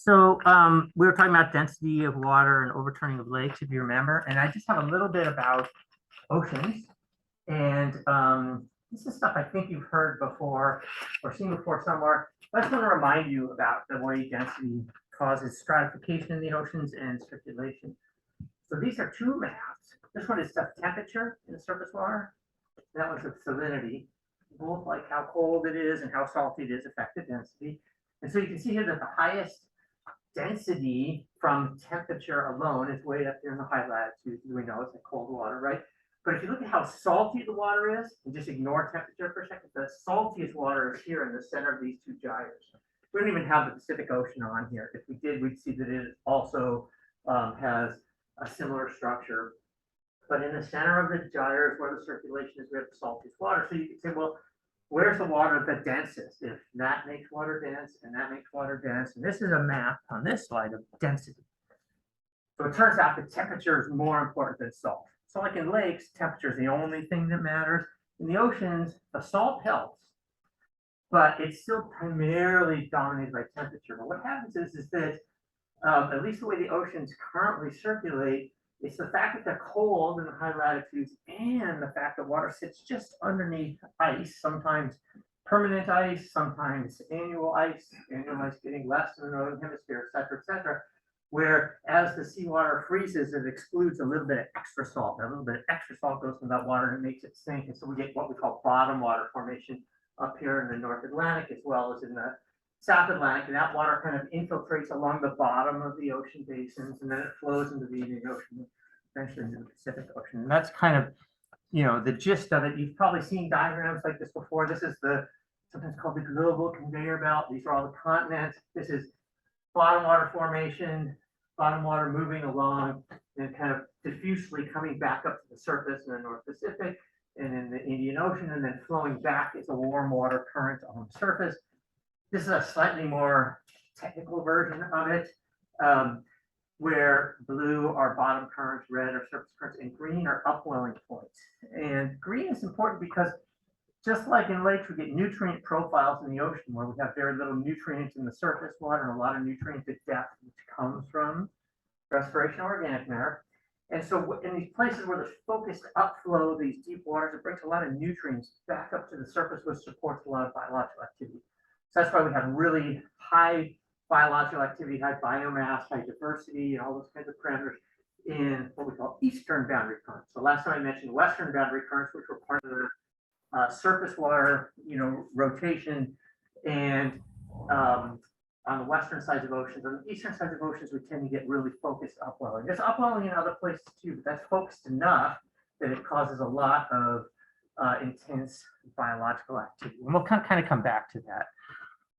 So we were talking about density of water and overturning of lakes, if you remember, and I just have a little bit about oceans. And this is stuff I think you've heard before or seen before somewhere. I just want to remind you about the way density causes stratification in the oceans and circulation. So these are two maps. This one is the temperature in the surface water. That one's the salinity. Both like how cold it is and how salty it is affect the density. And so you can see here that the highest density from temperature alone is way up there in the high latitudes. We know it's like cold water, right? But if you look at how salty the water is, and just ignore temperature for a second, the saltiest water is here in the center of these two gyres. We don't even have the Pacific Ocean on here. If we did, we'd see that it also has a similar structure. But in the center of the gyres where the circulation is, we have the saltiest water. So you can say, well, where's the water the densest? If that makes water dense and that makes water dense, and this is a map on this slide of density. So it turns out that temperature is more important than salt. So like in lakes, temperature is the only thing that matters. In the oceans, the salt helps, but it's still primarily dominated by temperature. But what happens is that, at least the way the oceans currently circulate, it's the fact that they're cold in the high latitudes and the fact that water sits just underneath ice, sometimes permanent ice, sometimes annual ice getting less in the northern hemisphere, et cetera, where as the seawater freezes, it excludes a little bit of extra salt. A little bit of extra salt goes into that water and it makes it sink. And so we get what we call bottom water formation up here in the North Atlantic as well as in the South Atlantic, and that water kind of infiltrates along the bottom of the ocean basins, and then it flows into the Indian Ocean, eventually into the Pacific Ocean. And that's kind of, the gist of it. You've probably seen diagrams like this before. This is sometimes called the global conveyor belt. These are all the continents. This is bottom water formation, bottom water moving along and kind of diffusely coming back up to the surface in the North Pacific and in the Indian Ocean, and then flowing back as a warm water current on the surface. This is a slightly more technical version of it, where blue are bottom currents, red are surface currents, and green are upwelling points. And green is important because just like in lakes, we get nutrient profiles in the ocean where we have very little nutrients in the surface water and a lot of nutrients at depth, which comes from respiration of organic matter. And so in these places where there's focused upflow, these deep waters, it brings a lot of nutrients back up to the surface, which supports a lot of biological activity. So that's why we have really high biological activity, high biomass, high diversity, and all those kinds of parameters in what we call eastern boundary currents. So last time I mentioned western boundary currents, which were part of the surface water, rotation, and on the western sides of oceans. On the eastern sides of oceans, we tend to get really focused upwelling. There's upwelling in other places too, but that's focused enough that it causes a lot of intense biological activity. And we'll kind of come back to that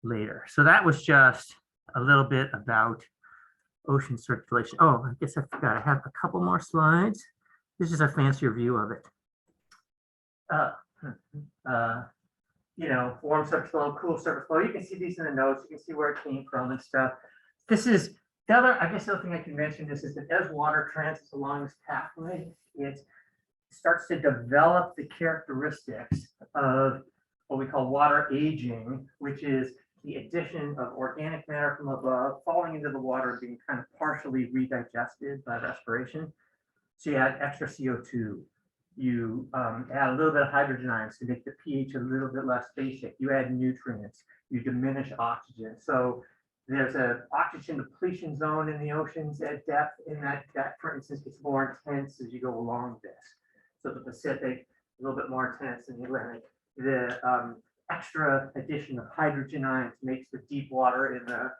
later. So that was just a little bit about ocean circulation. Oh, I guess I forgot. I have a couple more slides. This is a fancier view of it. Warm surface flow, cool surface flow. You can see these in the notes. You can see where it came from and stuff. This is the other thing I can mention is that as water transits along this pathway, it starts to develop the characteristics of what we call water aging, which is the addition of organic matter from above falling into the water and being kind of partially redigested by respiration. So you add extra CO2. You add a little bit of hydrogen ions to make the pH a little bit less basic. You add nutrients. You diminish oxygen. So there's an oxygen depletion zone in the oceans at depth, and that, for instance, gets more intense as you go along this. So the Pacific, a little bit more intense than the Atlantic. The extra addition of hydrogen ions makes the deep water in the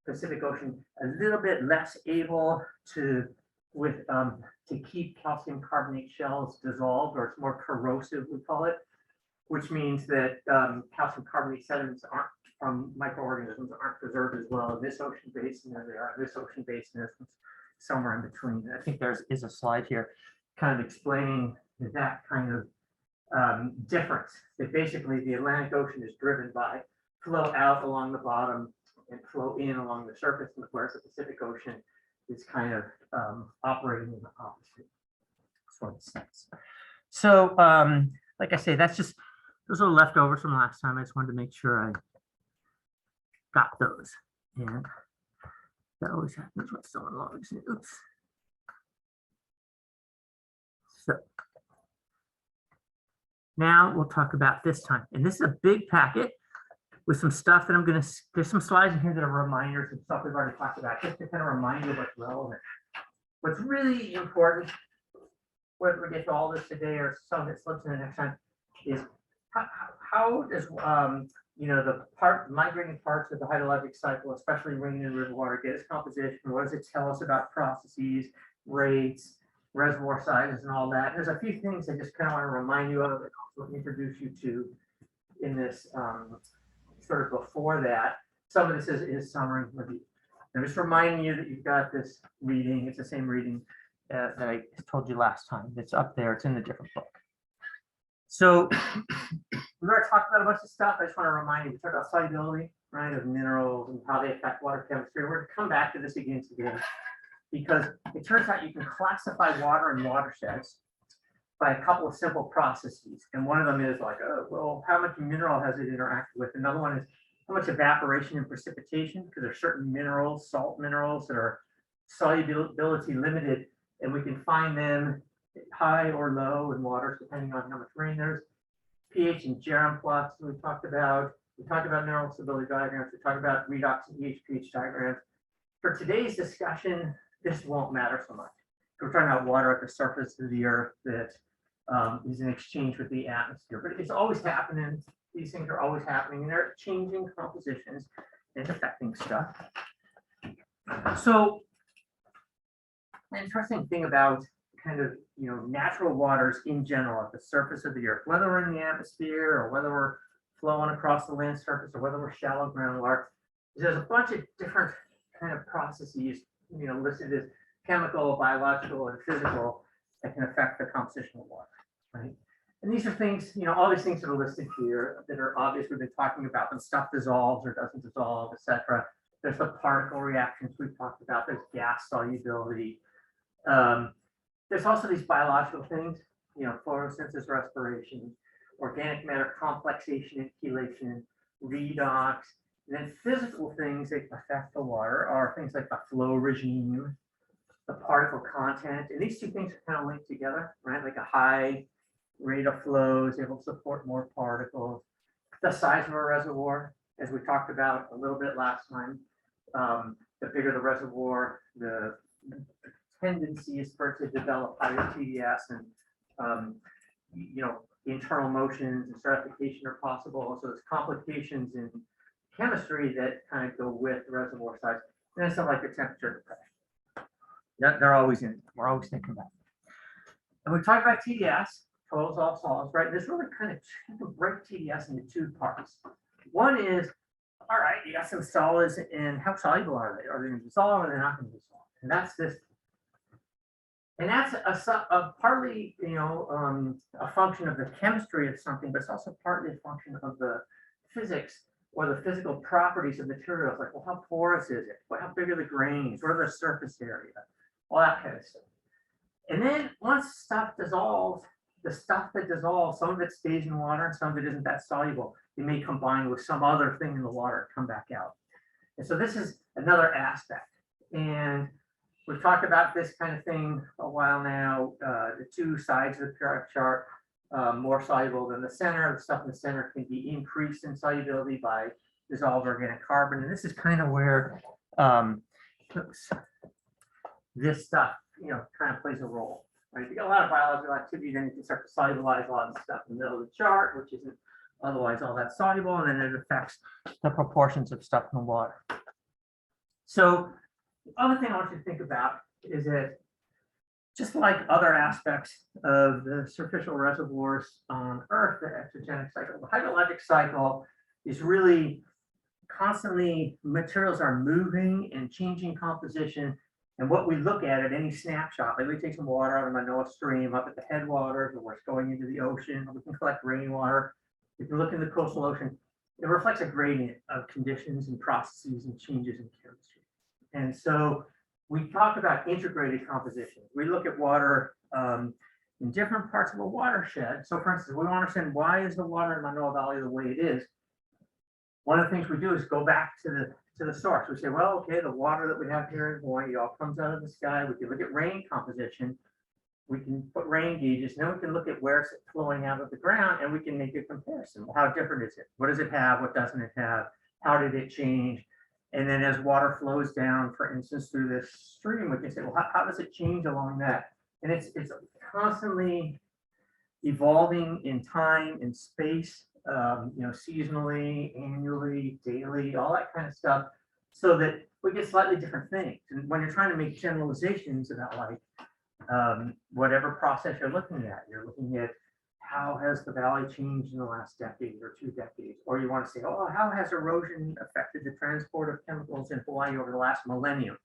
Pacific Ocean a little bit less able to keep calcium carbonate shells dissolved, or it's more corrosive, we call it, which means that calcium carbonate sediments from microorganisms aren't preserved as well in this ocean basin as they are in this ocean basin, as somewhere in between. I think there is a slide here kind of explaining that kind of difference, that basically the Atlantic Ocean is driven by flow out along the bottom and flow in along the surface, whereas the Pacific Ocean is kind of operating in the opposite sort of sense. So like I say, those are leftovers from last time. I just wanted to make sure I got those. And That always happens when someone logs in. Oops. So now we'll talk about this time. And this is a big packet with some stuff that I'm going to, there's some slides in here that are reminders of stuff we've already talked about, just to kind of remind you what's relevant. What's really important, whether we get to all this today or some of it slips in the next time, is how does the migrating parts of the hydrologic cycle, especially rain and river water, get its composition? What does it tell us about processes, rates, reservoir sizes, and all that? There's a few things I just kind of want to remind you of and also introduce you to in this sort of before that. Some of this is summary review. I'm just reminding you that you've got this reading. It's the same reading that I told you last time. It's up there. It's in a different book. So we already talked about a bunch of stuff. I just want to remind you, we talked about solubility, right, of minerals and how they affect water chemistry. We're going to come back to this again today because it turns out you can classify water and watersheds by a couple of simple processes. And one of them is like, oh, well, how much mineral has it interacted with? Another one is how much evaporation and precipitation, because there's certain minerals, salt minerals, that are solubility limited, and we can find them high or low in waters depending on how much rain there's. pH and Jerem plots we talked about. We talked about mineral stability diagrams. We talked about redox and pH diagrams. For today's discussion, this won't matter so much. We're talking about water at the surface of the earth that is in exchange with the atmosphere, but it's always happening. These things are always happening, and they're changing compositions and affecting stuff. So, an interesting thing about kind of natural waters in general at the surface of the earth, whether we're in the atmosphere or whether we're flowing across the land surface or whether we're shallow groundwater, is there's a bunch of different kind of processes listed as chemical, biological, and physical that can affect the composition of water, right? And these are things, all these things that are listed here that are obvious. We've been talking about when stuff dissolves or doesn't dissolve, etc. There's the particle reactions we've talked about. There's gas solubility. There's also these biological things, photosynthesis, respiration, organic matter complexation and chelation, redox. And then physical things that affect the water are things like the flow regime, the particle content, and these two things are kind of linked together, right? Like a high rate of flow is able to support more particles. The size of a reservoir, as we talked about a little bit last time, the bigger the reservoir, the tendency is for it to develop higher TDS, and internal motions and stratification are possible. So there's complications in chemistry that kind of go with reservoir size, and then stuff like the temperature and pressure. They're always in. We're always thinking about it. And we talked about TDS, total dissolved solids, right? This really kind of break TDS into two parts. One is, all right, you got some solids, and how soluble are they? Are they going to dissolve, or are they not going to dissolve? And that's this. And that's a partly, a function of the chemistry of something, but it's also partly a function of the physics or the physical properties of materials. Like, well, how porous is it? How big are the grains? What are the surface area? All that kind of stuff. And then once stuff dissolves, the stuff that dissolves, some of it stays in water and some of it isn't that soluble. It may combine with some other thing in the water and come back out. And so this is another aspect. And we've talked about this kind of thing a while now. The two sides of the periodic chart, more soluble than the center. The stuff in the center can be increased in solubility by dissolved organic carbon. And this is kind of where this stuff, kind of plays a role. Right? You got a lot of biological activity, then you can start to solubilize a lot of stuff in the middle of the chart, which isn't otherwise all that soluble, and then it affects the proportions of stuff in the water. So the other thing I want you to think about is that just like other aspects of the superficial reservoirs on Earth, the exogenic cycle, the hydrologic cycle is really constantly, materials are moving and changing composition. And what we look at any snapshot, like we take some water out of a Manoa stream up at the headwaters, or it's going into the ocean, or we can collect rainwater. If you look in the coastal ocean, it reflects a gradient of conditions and processes and changes in chemistry. And so we talk about integrated composition. We look at water in different parts of a watershed. So for instance, we want to understand, why is the water in Manoa Valley the way it is? one of the things we do is go back to the source. We say, well, okay, the water that we have here in Hawaii all comes out of the sky. We can look at rain composition. We can put rain gauges. Then we can look at where it's flowing out of the ground, and we can make a comparison. Well, how different is it? What does it have? What doesn't it have? How did it change? And then as water flows down, for instance, through this stream, we can say, well, how does it change along that? And it's constantly evolving in time and space, seasonally, annually, daily, all that kind of stuff, so that we get slightly different things. And when you're trying to make generalizations about whatever process you're looking at how has the valley changed in the last decade or 2 decades, or you want to say, oh, how has erosion affected the transport of chemicals in Hawaii over the last millennium?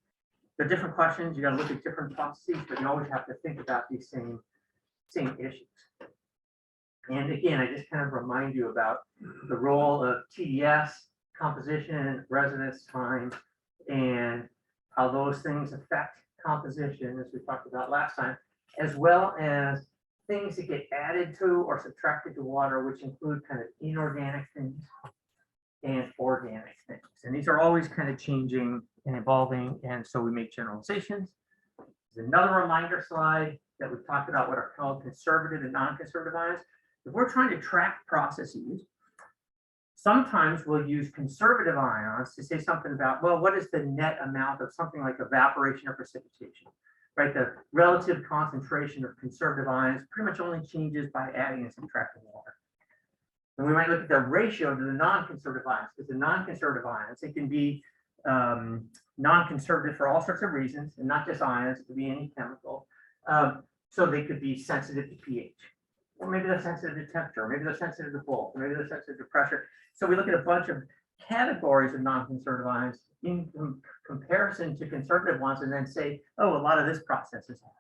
They're different questions. You got to look at different processes, but you always have to think about these same issues. And again, I just kind of remind you about the role of TDS, composition, residence time, and how those things affect composition, as we talked about last time, as well as things that get added to or subtracted to water, which include kind of inorganic things and organic things. And these are always kind of changing and evolving, and so we make generalizations. There's another reminder slide that we've talked about what are called conservative and non-conservative ions. If we're trying to track processes, sometimes we'll use conservative ions to say something about, well, what is the net amount of something like evaporation or precipitation, right? The relative concentration of conservative ions pretty much only changes by adding and subtracting water. And we might look at the ratio to the non-conservative ions, because the non-conservative ions, they can be non-conservative for all sorts of reasons, and not just ions, it could be any chemical. So they could be sensitive to pH. Or maybe they're sensitive to temperature, or maybe they're sensitive to both, or maybe they're sensitive to pressure. So we look at a bunch of categories of non-conservative ions in comparison to conservative ones, and then say, oh, a lot of this process is happening.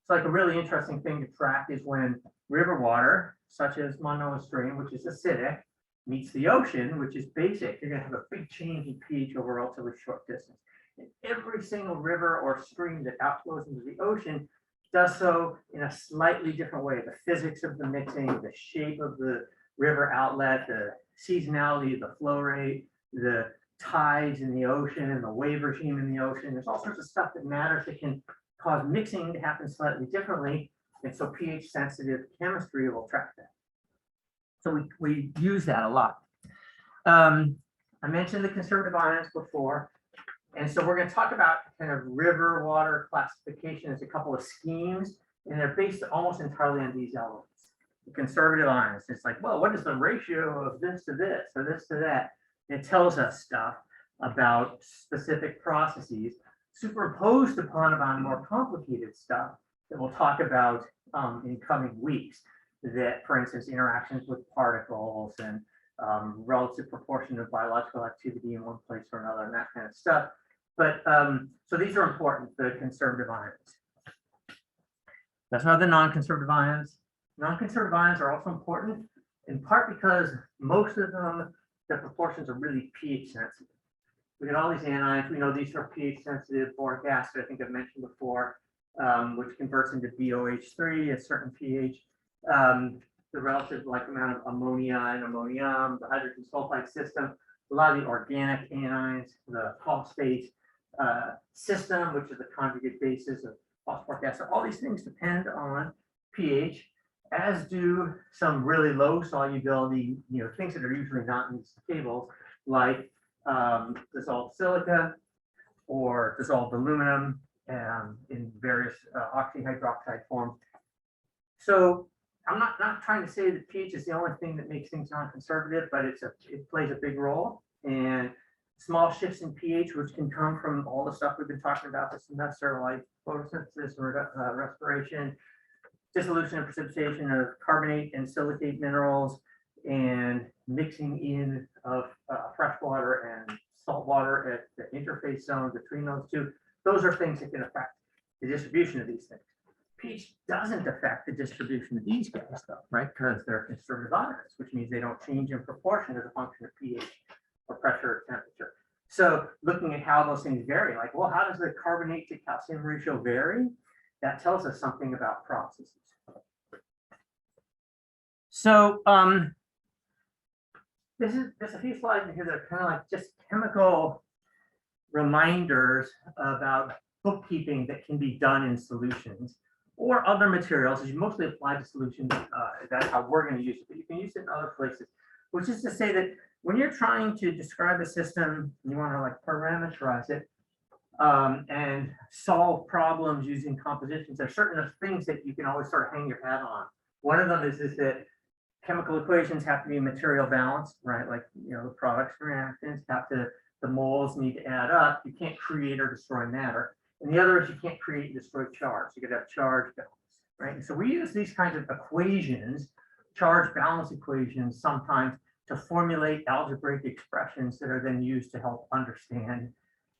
So like a really interesting thing to track is when river water, such as Manoa Stream, which is acidic, meets the ocean, which is basic, you're going to have a big change in pH over a relatively short distance. And every single river or stream that outflows into the ocean does so in a slightly different way. The physics of the mixing, the shape of the river outlet, the seasonality of the flow rate, the tides in the ocean and the wave regime in the ocean. There's all sorts of stuff that matters that can cause mixing to happen slightly differently. And so pH sensitive chemistry will track that. So we use that a lot. I mentioned the conservative ions before. And so we're going to talk about kind of river water classification as a couple of schemes, and they're based almost entirely on these elements. The conservative ions, it's like, well, what is the ratio of this to this or this to that? And it tells us stuff about specific processes superimposed upon more complicated stuff that we'll talk about in coming weeks. That, for instance, interactions with particles and relative proportion of biological activity in one place or another and that kind of stuff. But so these are important, the conservative ions. That's not the non-conservative ions. Non-conservative ions are also important in part because most of them, the proportions are really pH sensitive. We got all these anions. We know these are pH sensitive. Boric acid, I think I've mentioned before, which converts into BOH3 at certain pH. The relative amount of ammonia and ammonium, the hydrogen sulfide system, a lot of the organic anions, the phosphate system, which is the conjugate basis of phosphoric acid. All these things depend on pH, as do some really low solubility, things that are usually not in these tables, like dissolved silica or dissolved aluminum in various oxyhydroxide forms. So I'm not trying to say that pH is the only thing that makes things non-conservative, but it plays a big role. And small shifts in pH, which can come from all the stuff we've been talking about this semester, like photosynthesis, respiration, dissolution and precipitation of carbonate and silicate minerals, and mixing in of fresh water and salt water at the interface zone between those two. Those are things that can affect the distribution of these things. pH doesn't affect the distribution of these guys, though, right? Because they're conservative ions, which means they don't change in proportion as a function of pH or pressure or temperature. So looking at how those things vary, like, well, how does the carbonate to calcium ratio vary? That tells us something about processes. So there's a few slides in here that are kind of like just chemical reminders about bookkeeping that can be done in solutions or other materials. As you mostly apply to solutions, that's how we're going to use it, but you can use it in other places, which is to say that when you're trying to describe a system, you want to like parameterize it and solve problems using compositions. There are certain things that you can always sort of hang your hat on. One of them is that chemical equations have to be material balanced, right? Like, the products and reactants have to, the moles need to add up. You can't create or destroy matter. And the other is you can't create and destroy charge. You could have charge balance, right? And so we use these kinds of equations, charge balance equations, sometimes to formulate algebraic expressions that are then used to help understand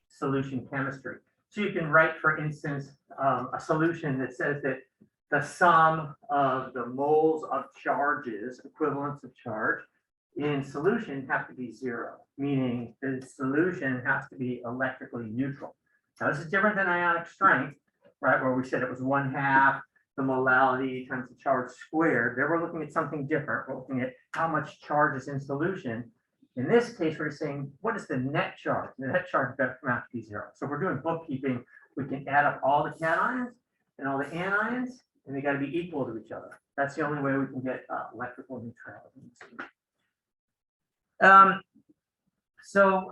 solution chemistry. So you can write, for instance, a solution that says that the sum of the moles of charges, equivalents of charge, in solution have to be 0, meaning the solution has to be electrically neutral. Now, this is different than ionic strength, right, where we said it was 1/2 the molality times the charge squared. There we're looking at something different. We're looking at how much charge is in solution. In this case, we're saying, what is the net charge? The net charge better come out to be 0. So if we're doing bookkeeping, we can add up all the cations and all the anions, and they got to be equal to each other. That's the only way we can get electrical neutrality. So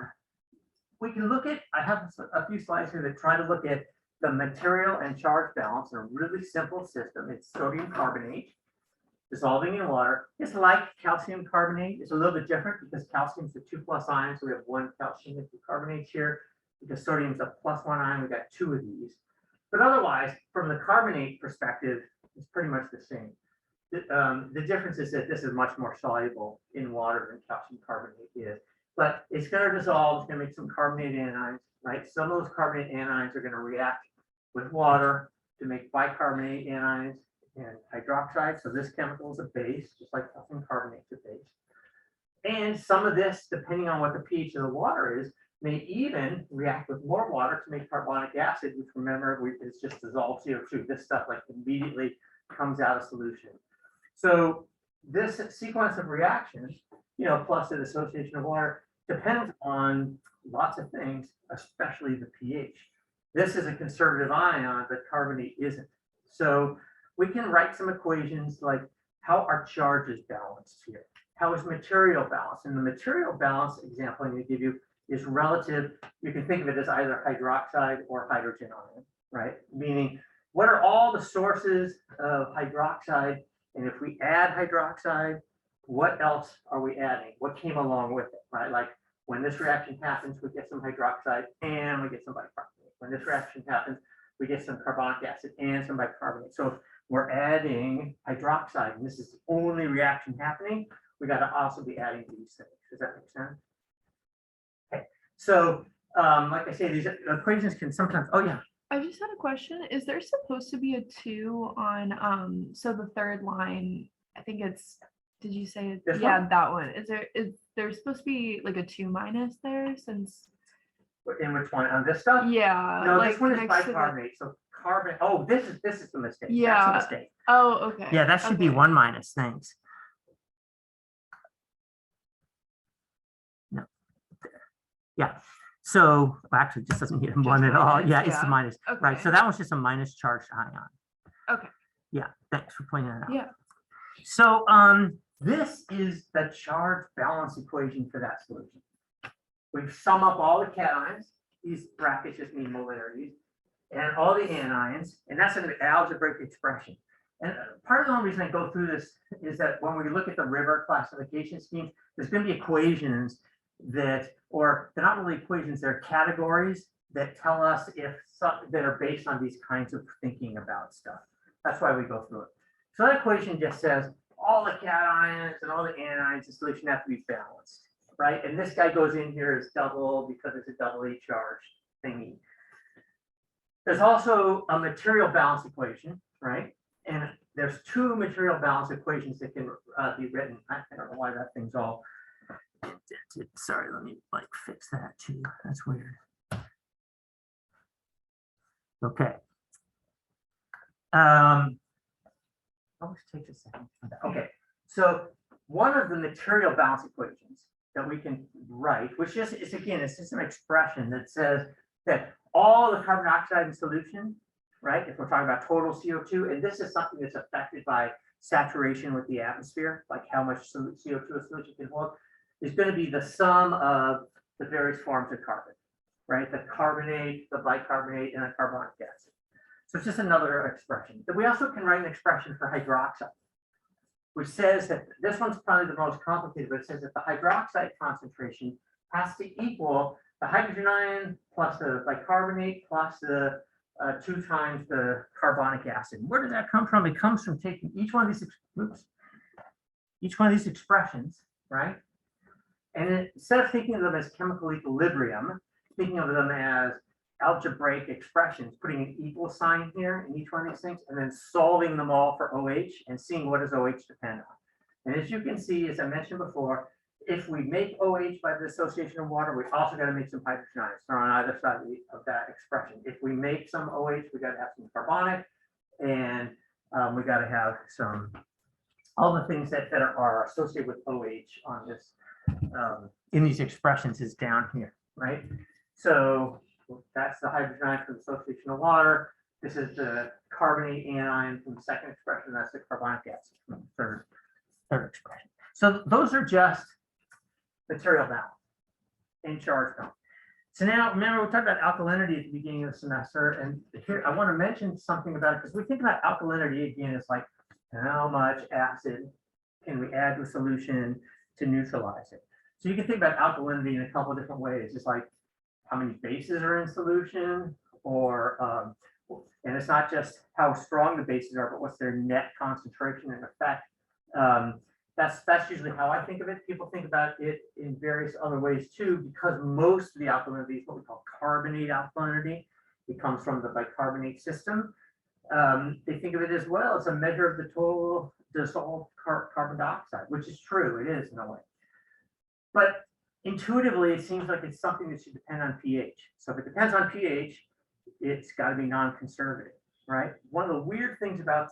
we can look at, I have a few slides here that try to look at the material and charge balance in a really simple system. It's sodium carbonate dissolving in water. It's like calcium carbonate. It's a little bit different because calcium is a 2+ ion, so we have 1 calcium carbonate here. Because sodium is a +1 ion, we got 2 of these. But otherwise, from the carbonate perspective, it's pretty much the same. The difference is that this is much more soluble in water than calcium carbonate is. But it's going to dissolve, it's going to make some carbonate anions, right? Some of those carbonate anions are going to react with water to make bicarbonate anions and hydroxide. So this chemical is a base, just like calcium carbonate's a base. And some of this, depending on what the pH of the water is, may even react with more water to make carbonic acid, which, remember, it's just dissolved CO2. This stuff like immediately comes out of solution. So this sequence of reactions, plus the association of water, depends on lots of things, especially the pH. This is a conservative ion, but carbonate isn't. So we can write some equations like how are charges balanced here? How is material balanced? And the material balance example I'm going to give you is relative. You can think of it as either hydroxide or hydrogen ion, right? Meaning, what are all the sources of hydroxide? And if we add hydroxide, what else are we adding? What came along with it, right? Like when this reaction happens, we get some hydroxide and we get some bicarbonate. When this reaction happens, we get some carbonic acid and some bicarbonate. So if we're adding hydroxide, and this is the only reaction happening, we got to also be adding these things. Does that make sense? Okay. So like I say, these equations can sometimes, oh yeah. I just had a question. Is there supposed to be a 2 on so the third line, I think it's, did you say This yeah, one? that one. Is there supposed to be like a 2- there since In which one? On this stuff? yeah, No, like this one is next to the- bicarbonate. So carbon. Oh, this is the mistake. Yeah. That's a mistake. Oh, okay. Yeah, that should be Okay. 1-. Thanks. No. Yeah. So actually, this doesn't need a 1 at all. minus, Yeah, it's a yeah. minus. Right. Okay. So that one's just a minus charged ion. Okay. Yeah. Thanks for pointing that out. Yeah. So this is the charge balance equation for that solution. We sum up all the cations. These brackets just mean molarities, and all the anions, and that's an algebraic expression. And part of the only reason I go through this is that when we look at the river classification scheme, there's going to be equations that, or they're not really equations, they're categories that tell us if that are based on these kinds of thinking about stuff. That's why we go through it. So that equation just says all the cations and all the anions, the solution have to be balanced, right? And this guy goes in here as double because it's a doubly charged thingy. There's also a material balance equation, right? And there's 2 material balance equations that can be written. I don't know why that thing's all indented. Sorry, let me like fix that too. That's weird. Okay. Always takes a second. Okay. So one of the material balance equations that we can write, which is again, it's just an expression that says that all the carbon dioxide in solution, right? If we're talking about total CO2, and this is something that's affected by saturation with the atmosphere, like how much CO2 a solution can hold, is going to be the sum of the various forms of carbon, right? The carbonate, the bicarbonate, and the carbonic acid. So it's just another expression. But we also can write an expression for hydroxide, which says that this one's probably the most complicated, but it says that the hydroxide concentration has to equal the hydrogen ion plus the bicarbonate plus the 2 times the carbonic acid. Where does that come from? It comes from taking each one of these expressions, right? And instead of thinking of them as chemical equilibrium, thinking of them as algebraic expressions, putting an equal sign here in each one of these things, and then solving them all for OH and seeing what does OH depend on. And as you can see, as I mentioned before, if we make OH by the association of water, we also got to make some hydrogen ions. They're on either side of that expression. If we make some OH, we got to have some carbonic, and we got to have some, all the things that are associated with OH on this, in these expressions is down here, right? So that's the hydrogen ion from the association of water. This is the carbonate anion from the second expression. That's the carbonic acid from the third expression. So those are just material balance and charge balance. So now remember we talked about alkalinity at the beginning of the semester, and here I want to mention something about it because we think about alkalinity again as like how much acid can we add to a solution to neutralize it. So you can think about alkalinity in a couple of different ways. It's like how many bases are in solution, or and it's not just how strong the bases are, but what's their net concentration and effect. That's usually how I think of it. People think about it in various other ways too, because most of the alkalinity is what we call carbonate alkalinity. It comes from the bicarbonate system. They think of it as well as a measure of the total dissolved carbon dioxide, which is true. It is in a way. But intuitively, it seems like it's something that should depend on pH. So if it depends on pH, it's got to be non-conservative, right? One of the weird things about,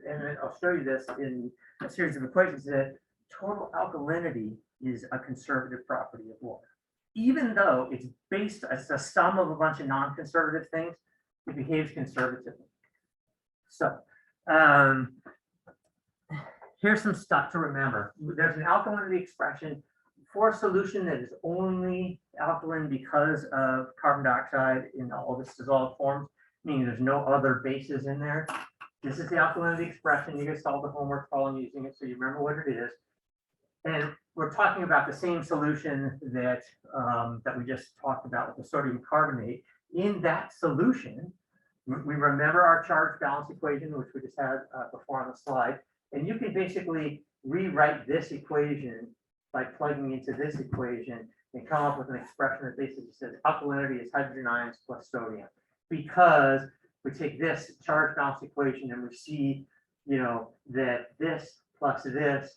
and I'll show you this in a series of equations, is that total alkalinity is a conservative property of water. Even though it's based as a sum of a bunch of non-conservative things, it behaves conservatively. So here's some stuff to remember. There's an alkalinity expression for a solution that is only alkaline because of carbon dioxide in all its dissolved forms, meaning there's no other bases in there. This is the alkalinity expression. You guys solved the homework while using it, so you remember what it is. And we're talking about the same solution that that we just talked about with the sodium carbonate. In that solution, we remember our charge balance equation, which we just had before on the slide. And you can basically rewrite this equation by plugging into this equation and come up with an expression that basically says alkalinity is hydrogen ions plus sodium. Because we take this charge balance equation and we see, you know, that this plus this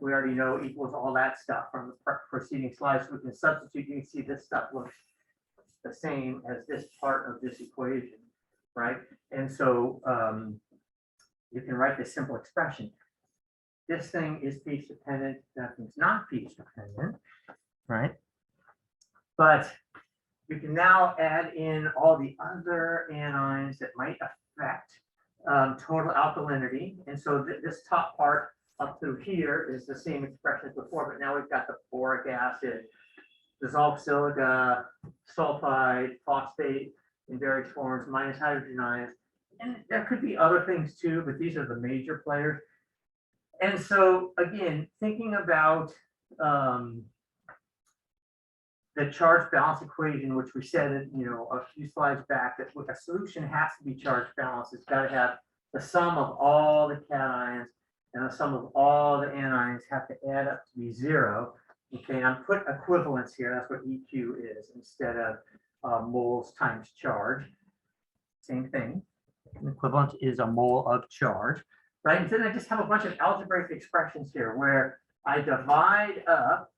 we already know equals all that stuff from the preceding slides. So we can substitute. You can see this stuff looks the same as this part of this equation, right? And so you can write this simple expression. This thing is pH dependent, that thing's not pH dependent, right? But you can now add in all the other anions that might affect total alkalinity. And so this top part up through here is the same expression as before, but now we've got the boric acid, dissolved silica, sulfide, phosphate in various forms, minus hydrogen ions. And there could be other things too, but these are the major players. And so again, thinking about the charge balance equation, which we said, you know, a few slides back, that a solution has to be charge balanced. It's got to have the sum of all the cations and the sum of all the anions have to add up to be 0. Okay, and I'm putting equivalence here. That's what EQ is instead of moles times charge. Same thing. An equivalent is a mole of charge, right? And then I just have a bunch of algebraic expressions here where I divide up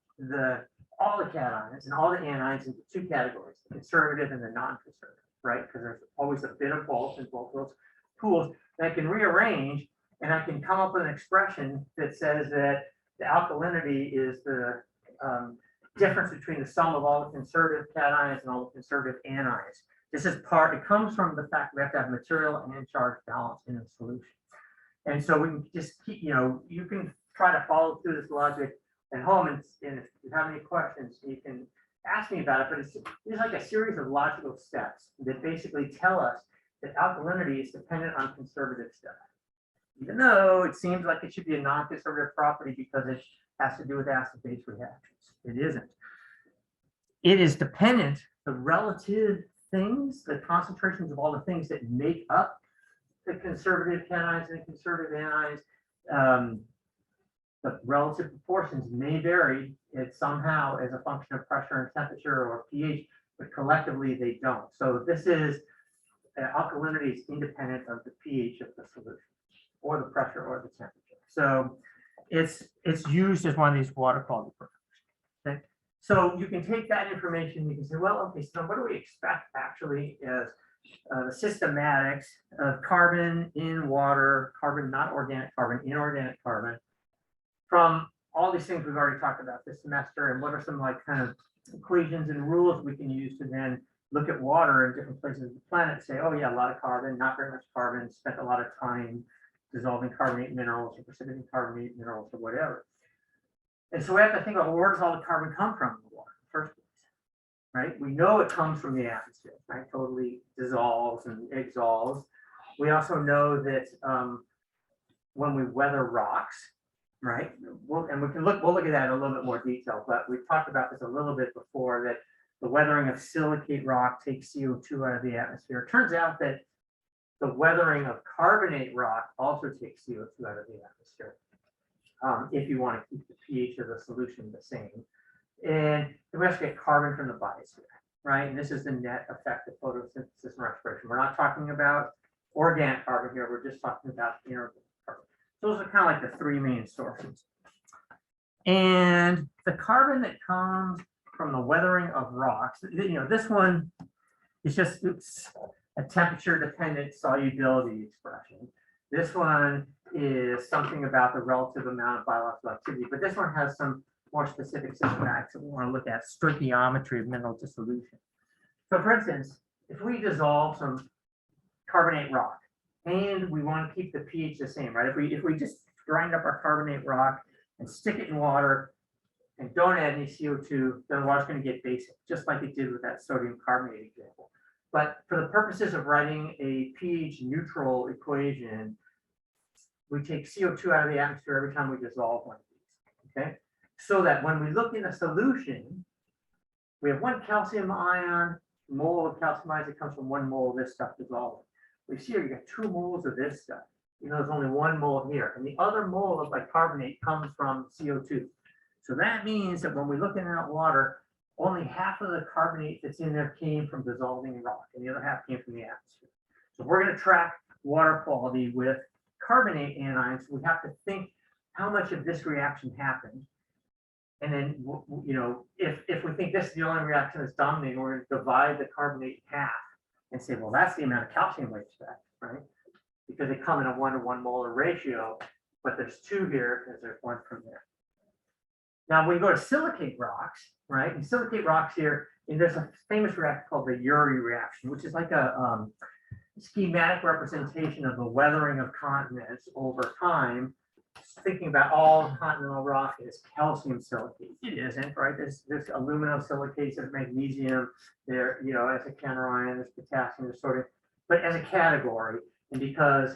all the cations and all the anions into 2 categories, the conservative and the non-conservative, right? Because there's always a bit of both in both those pools. And I can rearrange and I can come up with an expression that says that the alkalinity is the difference between the sum of all the conservative cations and all the conservative anions. This is part, it comes from the fact we have to have material and charge balance in the solution. And so we can just keep, you can try to follow through this logic at home, and if you have any questions, you can ask me about it, but it's like a series of logical steps that basically tell us that alkalinity is dependent on conservative stuff. Even though it seems like it should be a non-conservative property because it has to do with acid-base reactions. It isn't. It is dependent, the relative things, the concentrations of all the things that make up the conservative cations and conservative anions, the relative proportions may vary. It somehow as a function of pressure and temperature or pH, but collectively they don't. So this is, alkalinity is independent of the pH of the solution, or the pressure or the temperature. So it's used as one of these water quality parameters. Okay, so you can take that information, you can say, well, okay, so what do we expect actually as the systematics of carbon in water, carbon not organic carbon, inorganic carbon, from all these things we've already talked about this semester, and what are some like kind of equations and rules we can use to then look at water in different places of the planet, say, oh yeah, a lot of carbon, not very much carbon, spent a lot of time dissolving carbonate minerals or precipitating carbonate minerals or whatever. And so we have to think about, well, where does all the carbon come from in the water in the first place, right? We know it comes from the atmosphere, right? Totally dissolves and exsols. We also know that when we weather rocks, right? We'll look at that in a little bit more detail, but we've talked about this a little bit before, that the weathering of silicate rock takes CO2 out of the atmosphere. It turns out that the weathering of carbonate rock also takes CO2 out of the atmosphere, if you want to keep the pH of the solution the same. And we also get carbon from the biosphere, right? And this is the net effect of photosynthesis and respiration. We're not talking about organic carbon here, we're just talking about inorganic carbon. Those are kind of like the three main sources. And the carbon that comes from the weathering of rocks, this one is just a temperature dependent solubility expression. This one is something about the relative amount of biological activity, but this one has some more specific systematics that we want to look at, stoichiometry of mineral dissolution. So for instance, if we dissolve some carbonate rock and we want to keep the pH the same, right? If we just grind up our carbonate rock and stick it in water and don't add any CO2, then the water's going to get basic, just like it did with that sodium carbonate example. But for the purposes of writing a pH neutral equation, we take CO2 out of the atmosphere every time we dissolve one of these, okay? So that when we look in a solution, we have one calcium ion, mole of calcium ions that comes from 1 mole of this stuff dissolving. We see here you got 2 moles of this stuff. There's only 1 mole here, and the other mole of bicarbonate comes from CO2. So that means that when we look in that water, only half of the carbonate that's in there came from dissolving rock, and the other half came from the atmosphere. So if we're going to track water quality with carbonate anions, we have to think how much of this reaction happened. And then, if we think this is the only reaction that's dominating, we're going to divide the carbonate in half and say, well, that's the amount of calcium we expect, right? Because they come in a 1-to-1 molar ratio, but there's 2 here because there's 1 from there. Now, when you go to silicate rocks, right? And silicate rocks here, and there's a famous reaction called the Urey reaction, which is like a schematic representation of the weathering of continents over time. Thinking about all continental rock is calcium silicate. It isn't, right? There's aluminum silicates, there's magnesium, there, as a counterion, there's potassium, there's sodium, but as a category, and because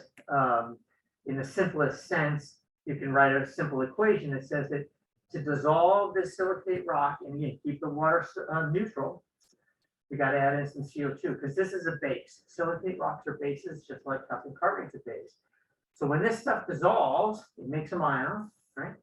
in the simplest sense, you can write a simple equation that says that to dissolve this silicate rock and again keep the water neutral, we got to add in some CO2 because this is a base. Silicate rocks are bases, just like calcium carbonate's a base. So when this stuff dissolves, it makes some ions, right?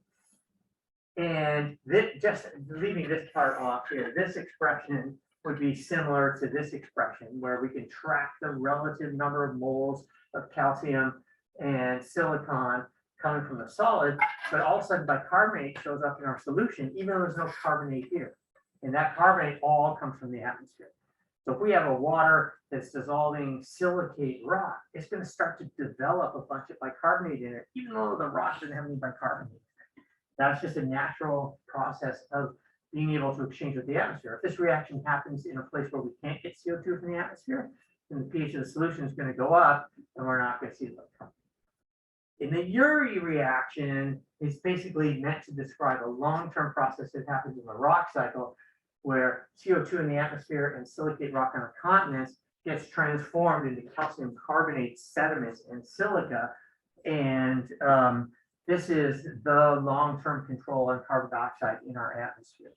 And this, just leaving this part off here, this expression would be similar to this expression where we can track the relative number of moles of calcium and silicon coming from the solid, but all of a sudden bicarbonate shows up in our solution, even though there's no carbonate here. And that carbonate all comes from the atmosphere. So if we have a water that's dissolving silicate rock, it's going to start to develop a bunch of bicarbonate in it, even though the rock doesn't have any bicarbonate. That's just a natural process of being able to exchange with the atmosphere. If this reaction happens in a place where we can't get CO2 from the atmosphere, then the pH of the solution is going to go up and we're not going to see the electron. In the Urey reaction, it's basically meant to describe a long-term process that happens in the rock cycle where CO2 in the atmosphere and silicate rock on the continents gets transformed into calcium carbonate sediments and silica. And this is the long-term control on carbon dioxide in our atmosphere.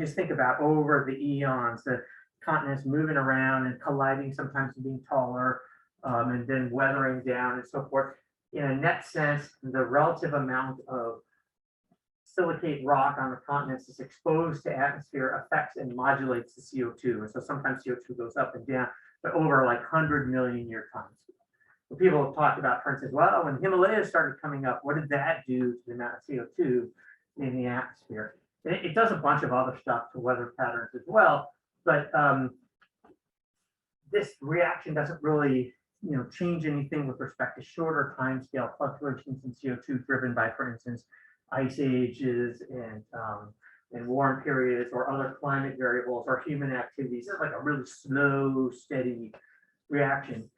Just think about over the eons, the continents moving around and colliding, sometimes being taller, and then weathering down and so forth. In a net sense, the relative amount of silicate rock on the continents is exposed to atmosphere affects and modulates the CO2. And so sometimes CO2 goes up and down, but over like 100 million year times. So people have talked about, for instance, well, when Himalayas started coming up, what did that do to the amount of CO2 in the atmosphere? And it does a bunch of other stuff to weather patterns as well, but this reaction doesn't really change anything with respect to shorter time scale fluctuations in CO2 driven by, for instance, ice ages and warm periods or other climate variables or human activities. It's like a really slow, steady reaction.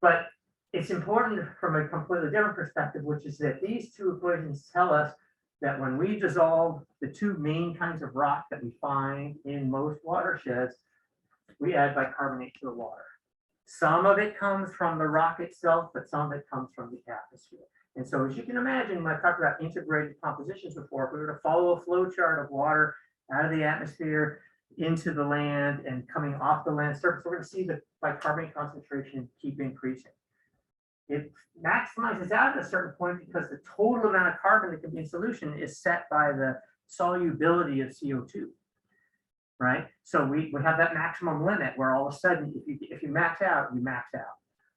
But it's important from a completely different perspective, which is that these two equations tell us that when we dissolve the two main kinds of rock that we find in most watersheds, we add bicarbonate to the water. Some of it comes from the rock itself, but some of it comes from the atmosphere. And so as you can imagine, when I talked about integrated compositions before, if we were to follow a flow chart of water out of the atmosphere into the land and coming off the land surface, we're going to see the bicarbonate concentration keep increasing. It maximizes out at a certain point because the total amount of carbon that can be in solution is set by the solubility of CO2. Right? So we have that maximum limit where all of a sudden, if you max out, you max out,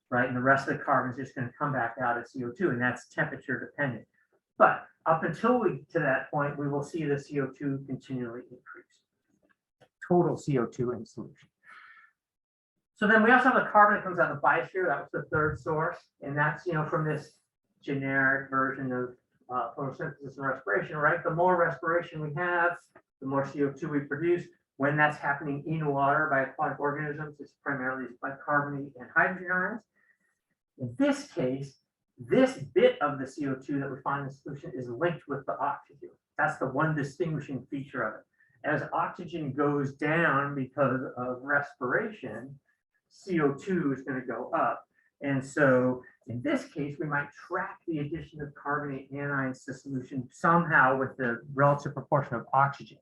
right? And the rest of the carbon is just going to come back out as CO2, and that's temperature dependent. But up until we to that point, we will see the CO2 continually increase. Total CO2 in solution. So then we also have the carbon that comes out of the biosphere. That was the third source, and that's from this generic version of photosynthesis and respiration, right? The more respiration we have, the more CO2 we produce. When that's happening in water by aquatic organisms, it's primarily bicarbonate and hydrogen ions. In this case, this bit of the CO2 that we find in the solution is linked with the oxygen. That's the one distinguishing feature of it. As oxygen goes down because of respiration, CO2 is going to go up. And so in this case, we might track the addition of carbonate anions to solution somehow with the relative proportion of oxygen.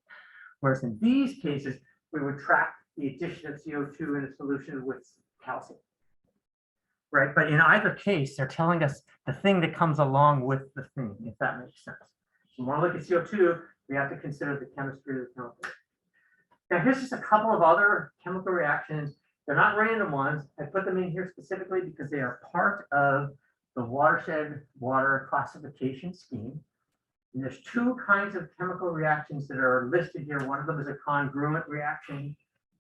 Whereas in these cases, we would track the addition of CO2 in a solution with calcium. Right? But in either case, they're telling us the thing that comes along with the thing, if that makes sense. If we want to look at CO2, we have to consider the chemistry of the chemical. Now, here's just a couple of other chemical reactions. They're not random ones. I put them in here specifically because they are part of the watershed water classification scheme. And there's two kinds of chemical reactions that are listed here. One of them is a congruent reaction.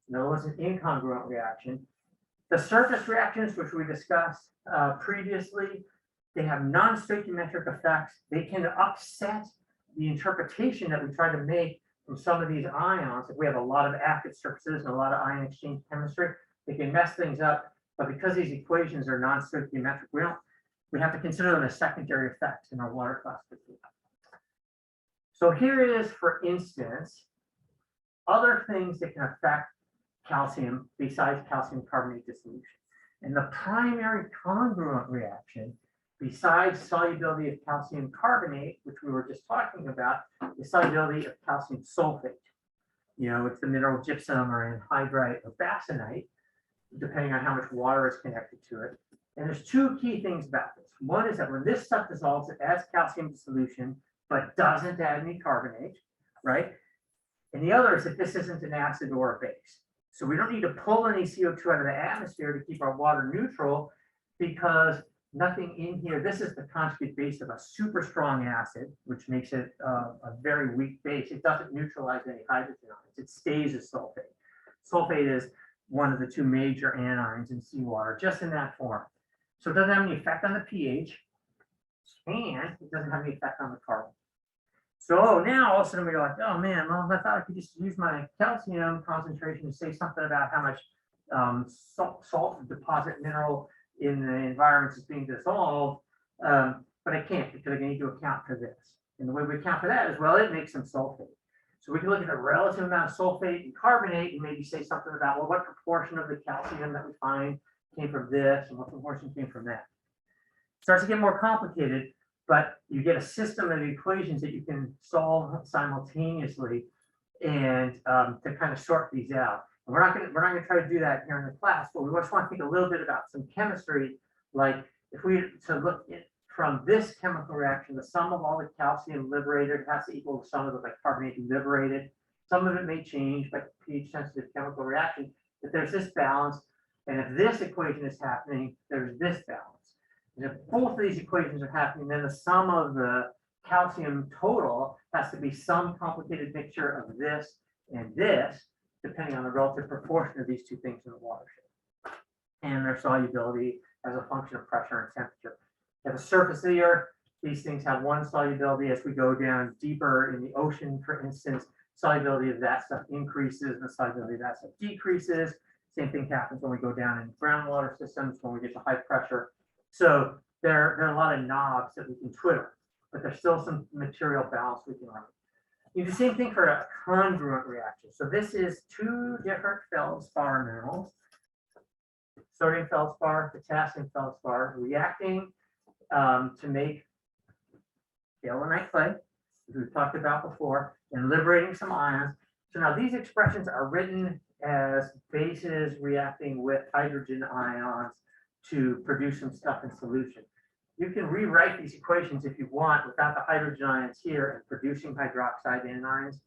Another one's an incongruent reaction. The surface reactions, which we discussed previously, they have non-stoichiometric effects. They can upset the interpretation that we try to make from some of these ions. If we have a lot of active surfaces and a lot of ion exchange chemistry, they can mess things up. But because these equations are non-stoichiometric, we have to consider them as secondary effects in our water classification. So here is, for instance, other things that can affect calcium besides calcium carbonate dissolution. And the primary congruent reaction, besides solubility of calcium carbonate, which we were just talking about, is solubility of calcium sulfate. It's the mineral gypsum or anhydrite or basanite, depending on how much water is connected to it. And there's two key things about this. One is that when this stuff dissolves, it adds calcium to solution, but doesn't add any carbonate, right? And the other is that this isn't an acid or a base. So we don't need to pull any CO2 out of the atmosphere to keep our water neutral because nothing in here, this is the conjugate base of a super strong acid, which makes it a very weak base. It doesn't neutralize any hydrogen ions. It stays as sulfate. Sulfate is one of the two major anions in seawater, just in that form. So it doesn't have any effect on the pH, and it doesn't have any effect on the carbon. So now all of a sudden we're like, oh man, well, I thought I could just use my calcium concentration to say something about how much salt deposit mineral in the environment is being dissolved. But I can't because I need to account for this. And the way we account for that is, well, it makes some sulfate. So we can look at the relative amount of sulfate and carbonate and maybe say something about, well, what proportion of the calcium that we find came from this and what proportion came from that. Starts to get more complicated, but you get a system of equations that you can solve simultaneously and to kind of sort these out. And we're not going to try to do that here in the class, but we just want to think a little bit about some chemistry. Like if we to look at from this chemical reaction, the sum of all the calcium liberated has to equal the sum of the bicarbonate liberated. Some of it may change by pH sensitive chemical reaction, but there's this balance. And if this equation is happening, there's this balance. And if both of these equations are happening, then the sum of the calcium total has to be some complicated mixture of this and this, depending on the relative proportion of these two things in the watershed and their solubility as a function of pressure and temperature. At the surface of the earth, these things have one solubility. As we go down deeper in the ocean, for instance, solubility of that stuff increases and the solubility of that stuff decreases. Same thing happens when we go down in groundwater systems, when we get to high pressure. So there are a lot of knobs that we can twiddle, but there's still some material balance we can run. You do the same thing for a congruent reaction. So this is two different feldspar minerals, sodium feldspar, potassium feldspar, reacting to make kaolinite clay, as we've talked about before, and liberating some ions. So now these expressions are written as bases reacting with hydrogen ions to produce some stuff in solution. You can rewrite these equations if you want without the hydrogen ions here and producing hydroxide anions.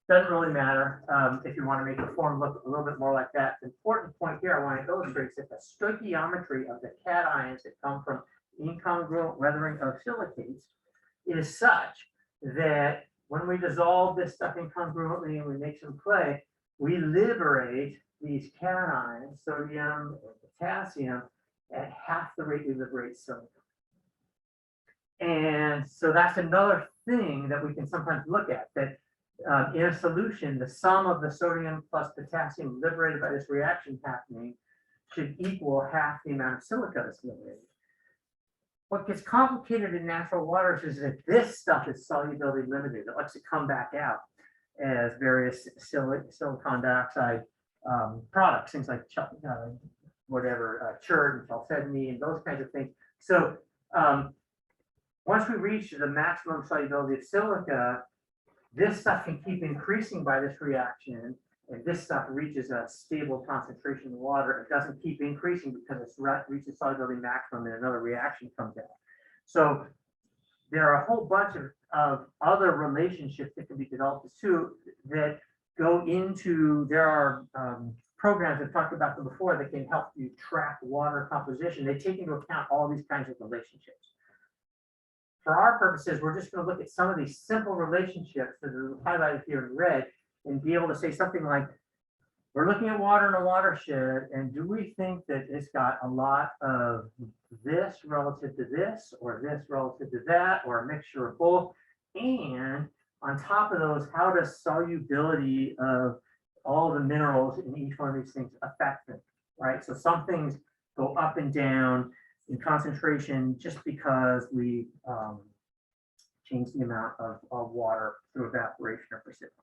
Doesn't really matter if you want to make the form look a little bit more like that. The important point here I want to illustrate is that the stoichiometry of the cations that come from incongruent weathering of silicates is such that when we dissolve this stuff incongruently and we make some clay, we liberate these cations, sodium and potassium, at half the rate we liberate sodium. And so that's another thing that we can sometimes look at, that in a solution, the sum of the sodium plus potassium liberated by this reaction happening should equal half the amount of silica that's liberated. What gets complicated in natural waters is that this stuff is solubility limited. It lets it come back out as various silicon dioxide products, things like chert and chalcedony and those kinds of things. So once we reach the maximum solubility of silica, this stuff can keep increasing by this reaction, and this stuff reaches a stable concentration in water. It doesn't keep increasing because it reaches solubility maximum and another reaction comes out. So there are a whole bunch of other relationships that can be developed too that go into, there are programs I've talked about them before that can help you track water composition. They take into account all these kinds of relationships. For our purposes, we're just going to look at some of these simple relationships that are highlighted here in red and be able to say something like, we're looking at water in a watershed, and do we think that it's got a lot of this relative to this, or this relative to that, or a mixture of both? And on top of those, how does solubility of all the minerals in each one of these things affect them, right? So some things go up and down in concentration just because we change the amount of water through evaporation or precipitation.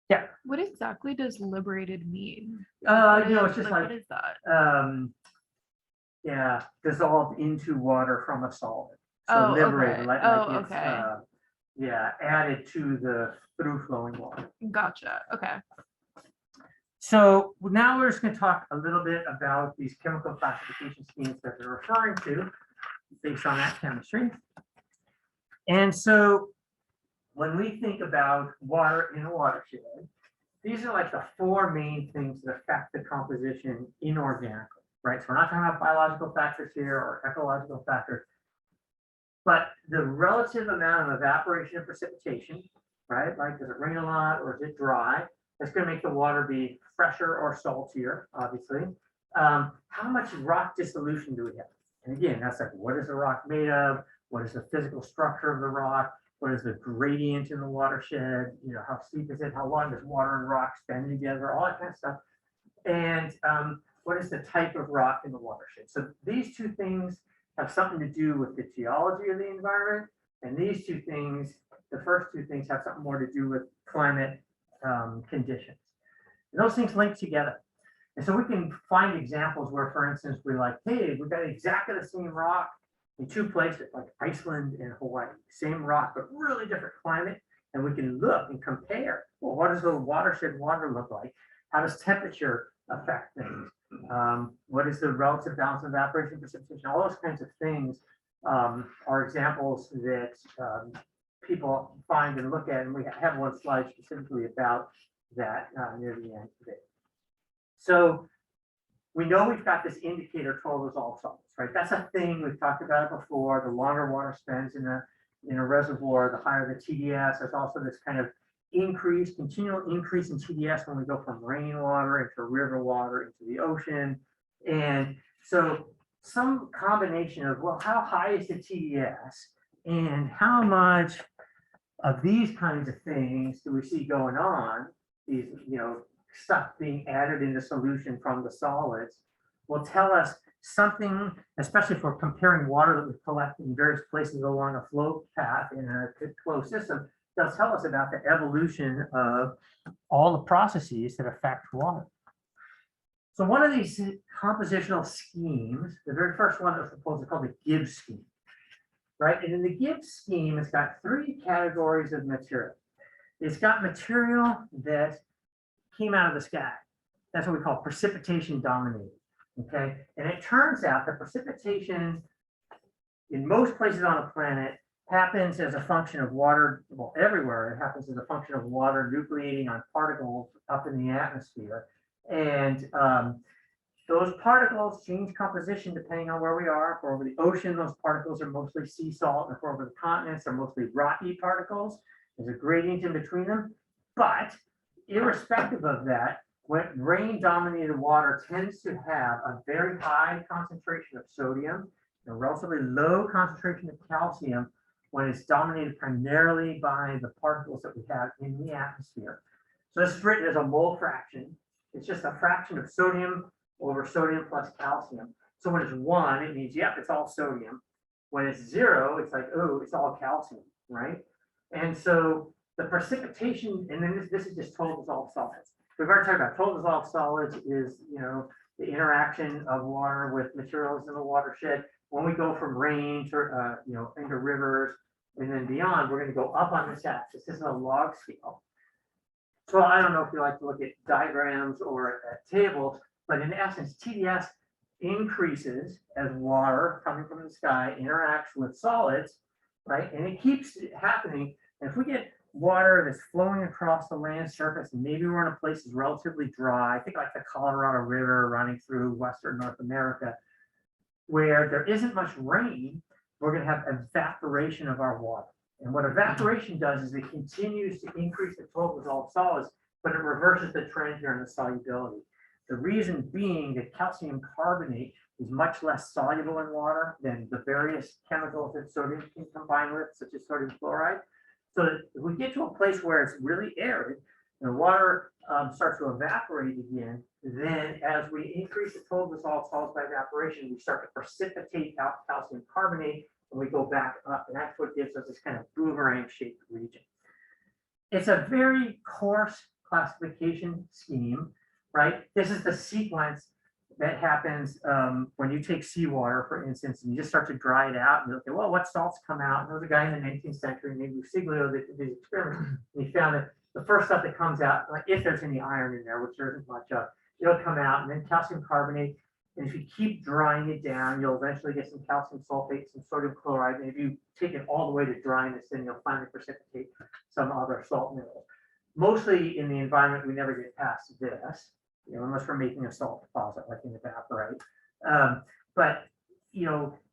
Yeah. What exactly does liberated mean? It's just What is that? Yeah, dissolved into water from a solid. So Oh, liberated, okay. it's, Okay. yeah, added to the through flowing water. Gotcha. Okay. So now we're just going to talk a little bit about these chemical classification schemes that they're referring to based on that chemistry. And so when we think about water in a watershed, these are like the four main things that affect the composition inorganically, right? So we're not talking about biological factors here or ecological factors, but the relative amount of evaporation and precipitation, right? Like, does it rain a lot or is it dry? That's going to make the water be fresher or saltier, obviously. How much rock dissolution do we have? And again, that's like, what is the rock made of? what is the physical structure of the rock, what is the gradient in the watershed, how steep is it, how long does water and rock spend together, all that kind of stuff. And what is the type of rock in the watershed? So these two things have something to do with the geology of the environment. And these two things, the first two things, have something more to do with climate conditions. And those things link together. And so we can find examples where, for instance, we're like, hey, we've got exactly the same rock in two places, like Iceland and Hawaii. Same rock, but really different climate. And we can look and compare. Well, what does the watershed water look like? How does temperature affect things? What is the relative balance of evaporation, precipitation? All those kinds of things are examples that people find and look at, and we have one slide specifically about that near the end of it. So we know we've got this indicator total dissolved solids, right? That's a thing, we've talked about it before. The longer water spends in a reservoir, the higher the TDS. There's also this kind of continual increase in TDS when we go from rainwater into river water into the ocean. And so some combination of, well, how high is the TDS and how much of these kinds of things do we see going on, these, stuff being added in the solution from the solids, will tell us something, especially if we're comparing water that we collect in various places along a flow path in a closed system. They'll tell us about the evolution of all the processes that affect water. So one of these compositional schemes, the very first one that was proposed is called the Gibbs scheme, right? And in the Gibbs scheme, it's got three categories of material. It's got material that came out of the sky. That's what we call precipitation dominated, okay? And it turns out that precipitation in most places on the planet happens as a function of water, well, everywhere it happens as a function of water nucleating on particles up in the atmosphere. And those particles change composition depending on where we are. If we're over the ocean, those particles are mostly sea salt. And if we're over the continents, they're mostly rocky particles. There's a gradient in between them. But irrespective of that, when rain-dominated water tends to have a very high concentration of sodium and a relatively low concentration of calcium when it's dominated primarily by the particles that we have in the atmosphere. So this is written as a mole fraction. It's just a fraction of sodium over sodium plus calcium. So when it's 1, it means, yep, it's all sodium. When it's 0, it's like, oh, it's all calcium, right? And so the precipitation, and then this is just total dissolved solids. We've already talked about total dissolved solids is, the interaction of water with materials in the watershed. When we go from rain to, into rivers and then beyond, we're going to go up on this axis. This is a log scale. So I don't know if you like to look at diagrams or at tables, but in essence, TDS increases as water coming from the sky interacts with solids, right? And it keeps happening. And if we get water that's flowing across the land surface, and maybe we're in a place that's relatively dry, I think like the Colorado River running through Western North America, where there isn't much rain, we're going to have evaporation of our water. And what evaporation does is it continues to increase the total dissolved solids, but it reverses the trend here in the solubility. The reason being that calcium carbonate is much less soluble in water than the various chemicals that sodium can combine with, such as sodium chloride. So if we get to a place where it's really arid and the water starts to evaporate again, then as we increase the total dissolved solids by evaporation, we start to precipitate out calcium carbonate and we go back up. And that's what gives us this kind of boomerang shaped region. It's a very coarse classification scheme, right? This is the sequence that happens when you take seawater, for instance, and you just start to dry it out and you okay, well, what salts come out? And there was a guy in the 19th century named Usiglio that did these experiments, and he found that the first stuff that comes out, like if there's any iron in there, which there isn't much of, it'll come out, and then calcium carbonate. And if you keep drying it down, you'll eventually get some calcium sulfate, some sodium chloride. And if you take it all the way to dryness, then you'll finally precipitate some other salt minerals. Mostly in the environment, we never get past this, unless we're making a salt deposit like in evaporate. But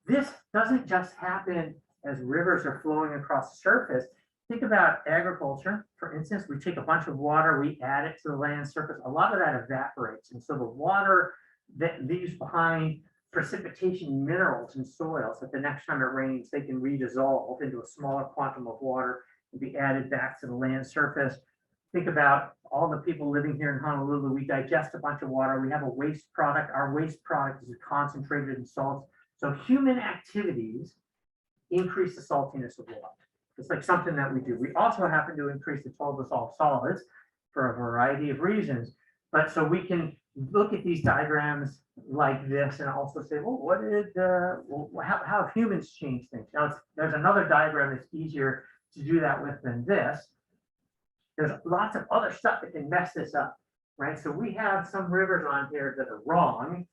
this doesn't just happen as rivers are flowing across the surface. Think about agriculture, for instance. We take a bunch of water, we add it to the land surface. A lot of that evaporates, and so the water that leaves behind precipitation minerals in soils that the next time it rains, they can redissolve into a smaller quantum of water and be added back to the land surface. Think about all the people living here in Honolulu. We digest a bunch of water. We have a waste product. Our waste product is concentrated in salts. So human activities increase the saltiness of water. It's like something that we do. We also happen to increase the total dissolved solids for a variety of reasons. But so we can look at these diagrams like this and also say, well, what did, how have humans changed things? Now, there's another diagram that's easier to do that with than this. There's lots of other stuff that can mess this up, right? So we have some rivers on here that are wrong.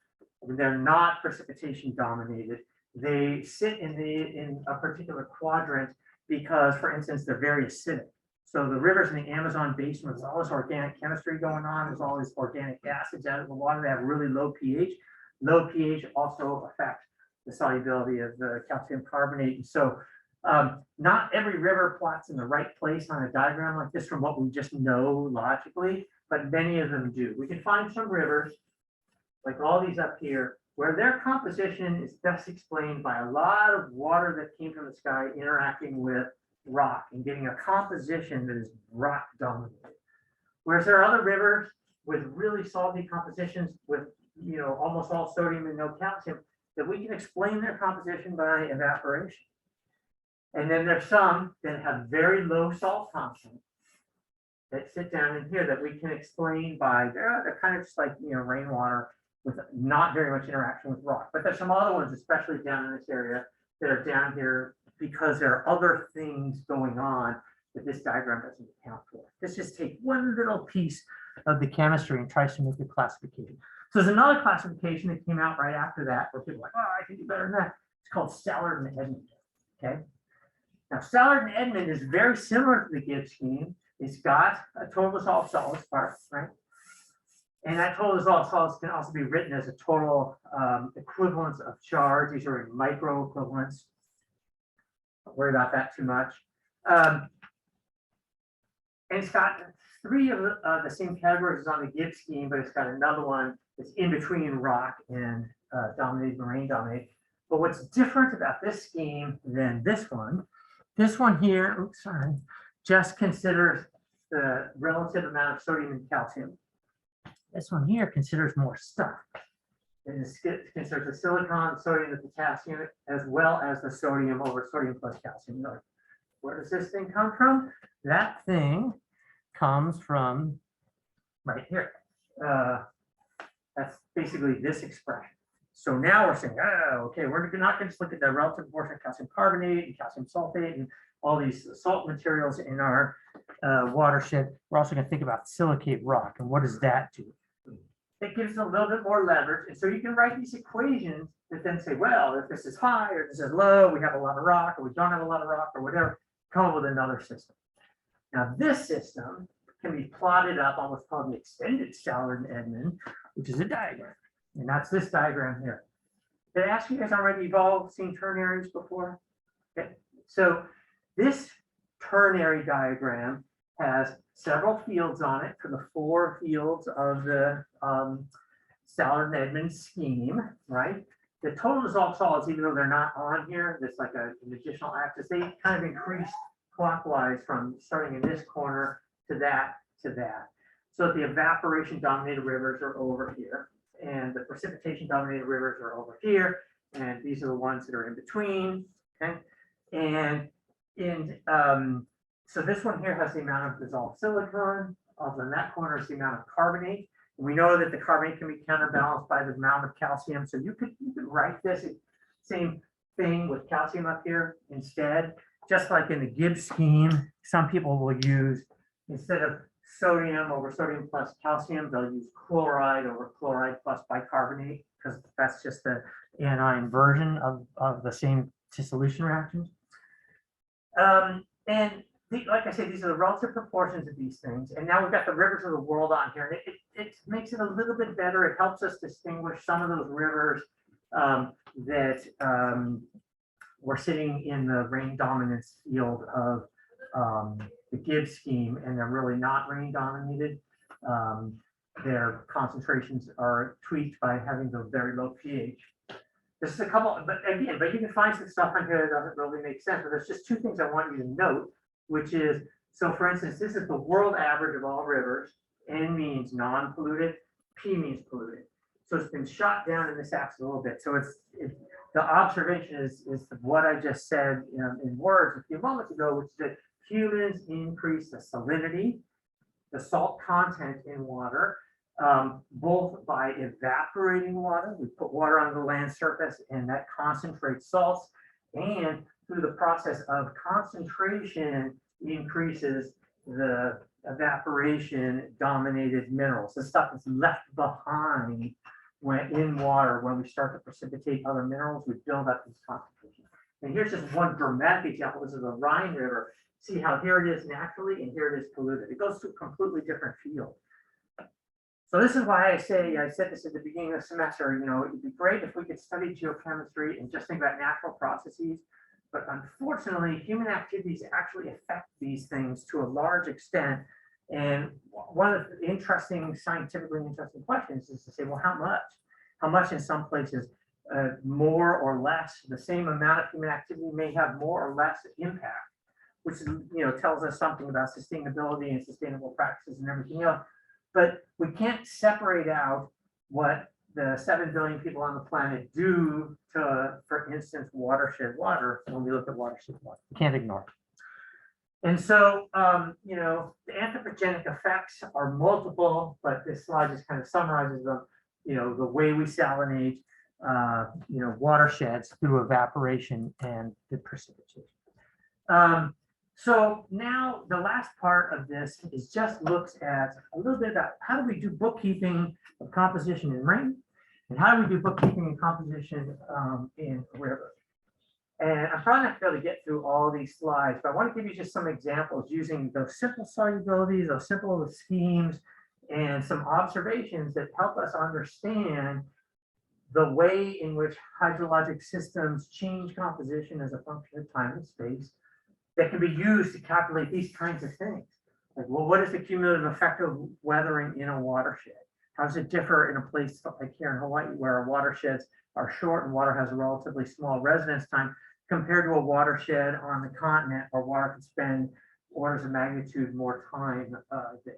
They're not precipitation dominated. They sit in a particular quadrant because, for instance, they're very acidic. So the rivers in the Amazon basin, there's all this organic chemistry going on. There's all these organic acids out of the water that have really low pH. Low pH also affects the solubility of the calcium carbonate. And so not every river plots in the right place on a diagram like this from what we just know logically, but many of them do. We can find some rivers, like all these up here, where their composition is best explained by a lot of water that came from the sky interacting with rock and getting a composition that is rock dominated. Whereas there are other rivers with really salty compositions with, you know, almost all sodium and no calcium that we can explain their composition by evaporation. And then there's some that have very low salt content that sit down in here that we can explain by, they're kind of just like, you know, rainwater with not very much interaction with rock. But there's some other ones, especially down in this area, that are down here because there are other things going on that this diagram doesn't account for. Let's just take one little piece of the chemistry and try to make a classification. So there's another classification that came out right after that where people are like, oh, I can do better than that. It's called Stallard and Edmond. Okay. Now, Stallard and Edmond is very similar to the Gibbs scheme. It's got a total dissolved solids part, right? And that total dissolved solids can also be written as a total equivalence of charge. These are in micro equivalents. Don't worry about that too much. And it's got three of the same categories as on the Gibbs scheme, but it's got another one that's in between rock and dominated, marine dominated. But what's different about this scheme than this one here, oops, sorry, just considers the relative amount of sodium and calcium. This one here considers more stuff. It considers the silicon, sodium, and potassium, as well as the sodium over sodium plus calcium. Where does this thing come from? That thing comes from right here. That's basically this expression. So now we're saying, oh, okay, we're not going to just look at the relative proportion of calcium carbonate and calcium sulfate and all these salt materials in our watershed. We're also going to think about silicate rock and what does that do? It gives a little bit more leverage. And so you can write these equations that then say, well, if this is high or this is low, we have a lot of rock or we don't have a lot of rock or whatever, come up with another system. Now this system can be plotted up on what's called the extended Stallard and Edmond, which is a diagram. And that's this diagram here. Did I ask you guys already, you've all seen ternaries before? Okay, so this ternary diagram has several fields on it for the four fields of the Stallard and Edmond scheme, right? The total dissolved solids, even though they're not on here, there's like an additional axis, they kind of increase clockwise from starting in this corner to that to that. So that the evaporation dominated rivers are over here and the precipitation dominated rivers are over here. And these are the ones that are in between, okay? And so this one here has the amount of dissolved silicon. Also in that corner is the amount of carbonate. And we know that the carbonate can be counterbalanced by the amount of calcium. So you could write this same thing with calcium up here instead. Just like in the Gibbs scheme, some people will use, instead of sodium over sodium plus calcium, they'll use chloride over chloride plus bicarbonate, because that's just the anion version of the same dissolution reactions. Like I said, these are the relative proportions of these things. And now we've got the rivers of the world on here. And it makes it a little bit better. It helps us distinguish some of those rivers that were sitting in the rain dominance field of the Gibbs scheme, and they're really not rain dominated. Their concentrations are tweaked by having the very low pH. This is a couple, but again, but you can find some stuff on here that doesn't really make sense, but there's just two things I want you to note, which is, so for instance, this is the world average of all rivers. N means non-polluted, P means polluted. So it's been shot down in this axis a little bit. So the observation is what I just said in words a few moments ago, which is that humans increase the salinity, the salt content in water, both by evaporating water. We put water on the land surface and that concentrates salts, and through the process of concentration increases the evaporation dominated minerals, the stuff that's left behind when in water. When we start to precipitate other minerals, we build up these concentrations. And here's just one dramatic example. This is the Rhine River. See how here it is naturally and here it is polluted. It goes to a completely different field. So this is why I say, I said this at the beginning of the semester, it'd be great if we could study geochemistry and just think about natural processes. But unfortunately, human activities actually affect these things to a large extent. And one of the scientifically interesting questions is to say, well, how much? How much in some places, more or less, the same amount of human activity may have more or less impact, which tells us something about sustainability and sustainable practices and everything else. But we can't separate out what the 7 billion people on the planet do to, for instance, watershed water when we look at watershed water. We can't ignore it. And so, the anthropogenic effects are multiple, but this slide just kind of summarizes them. The way we salinate, watersheds through evaporation and the precipitation. So now the last part of this is just looks at a little bit about how do we do bookkeeping of composition in rain, and how do we do bookkeeping and composition in a river. And I'm probably not going to get through all these slides, but I want to give you just some examples using those simple solubilities, those simple schemes, and some observations that help us understand the way in which hydrologic systems change composition as a function of time and space that can be used to calculate these kinds of things. Like, well, what is the cumulative effect of weathering in a watershed? How does it differ in a place like here in Hawaii, where our watersheds are short and water has a relatively small residence time, compared to a watershed on the continent where water can spend orders of magnitude more time there?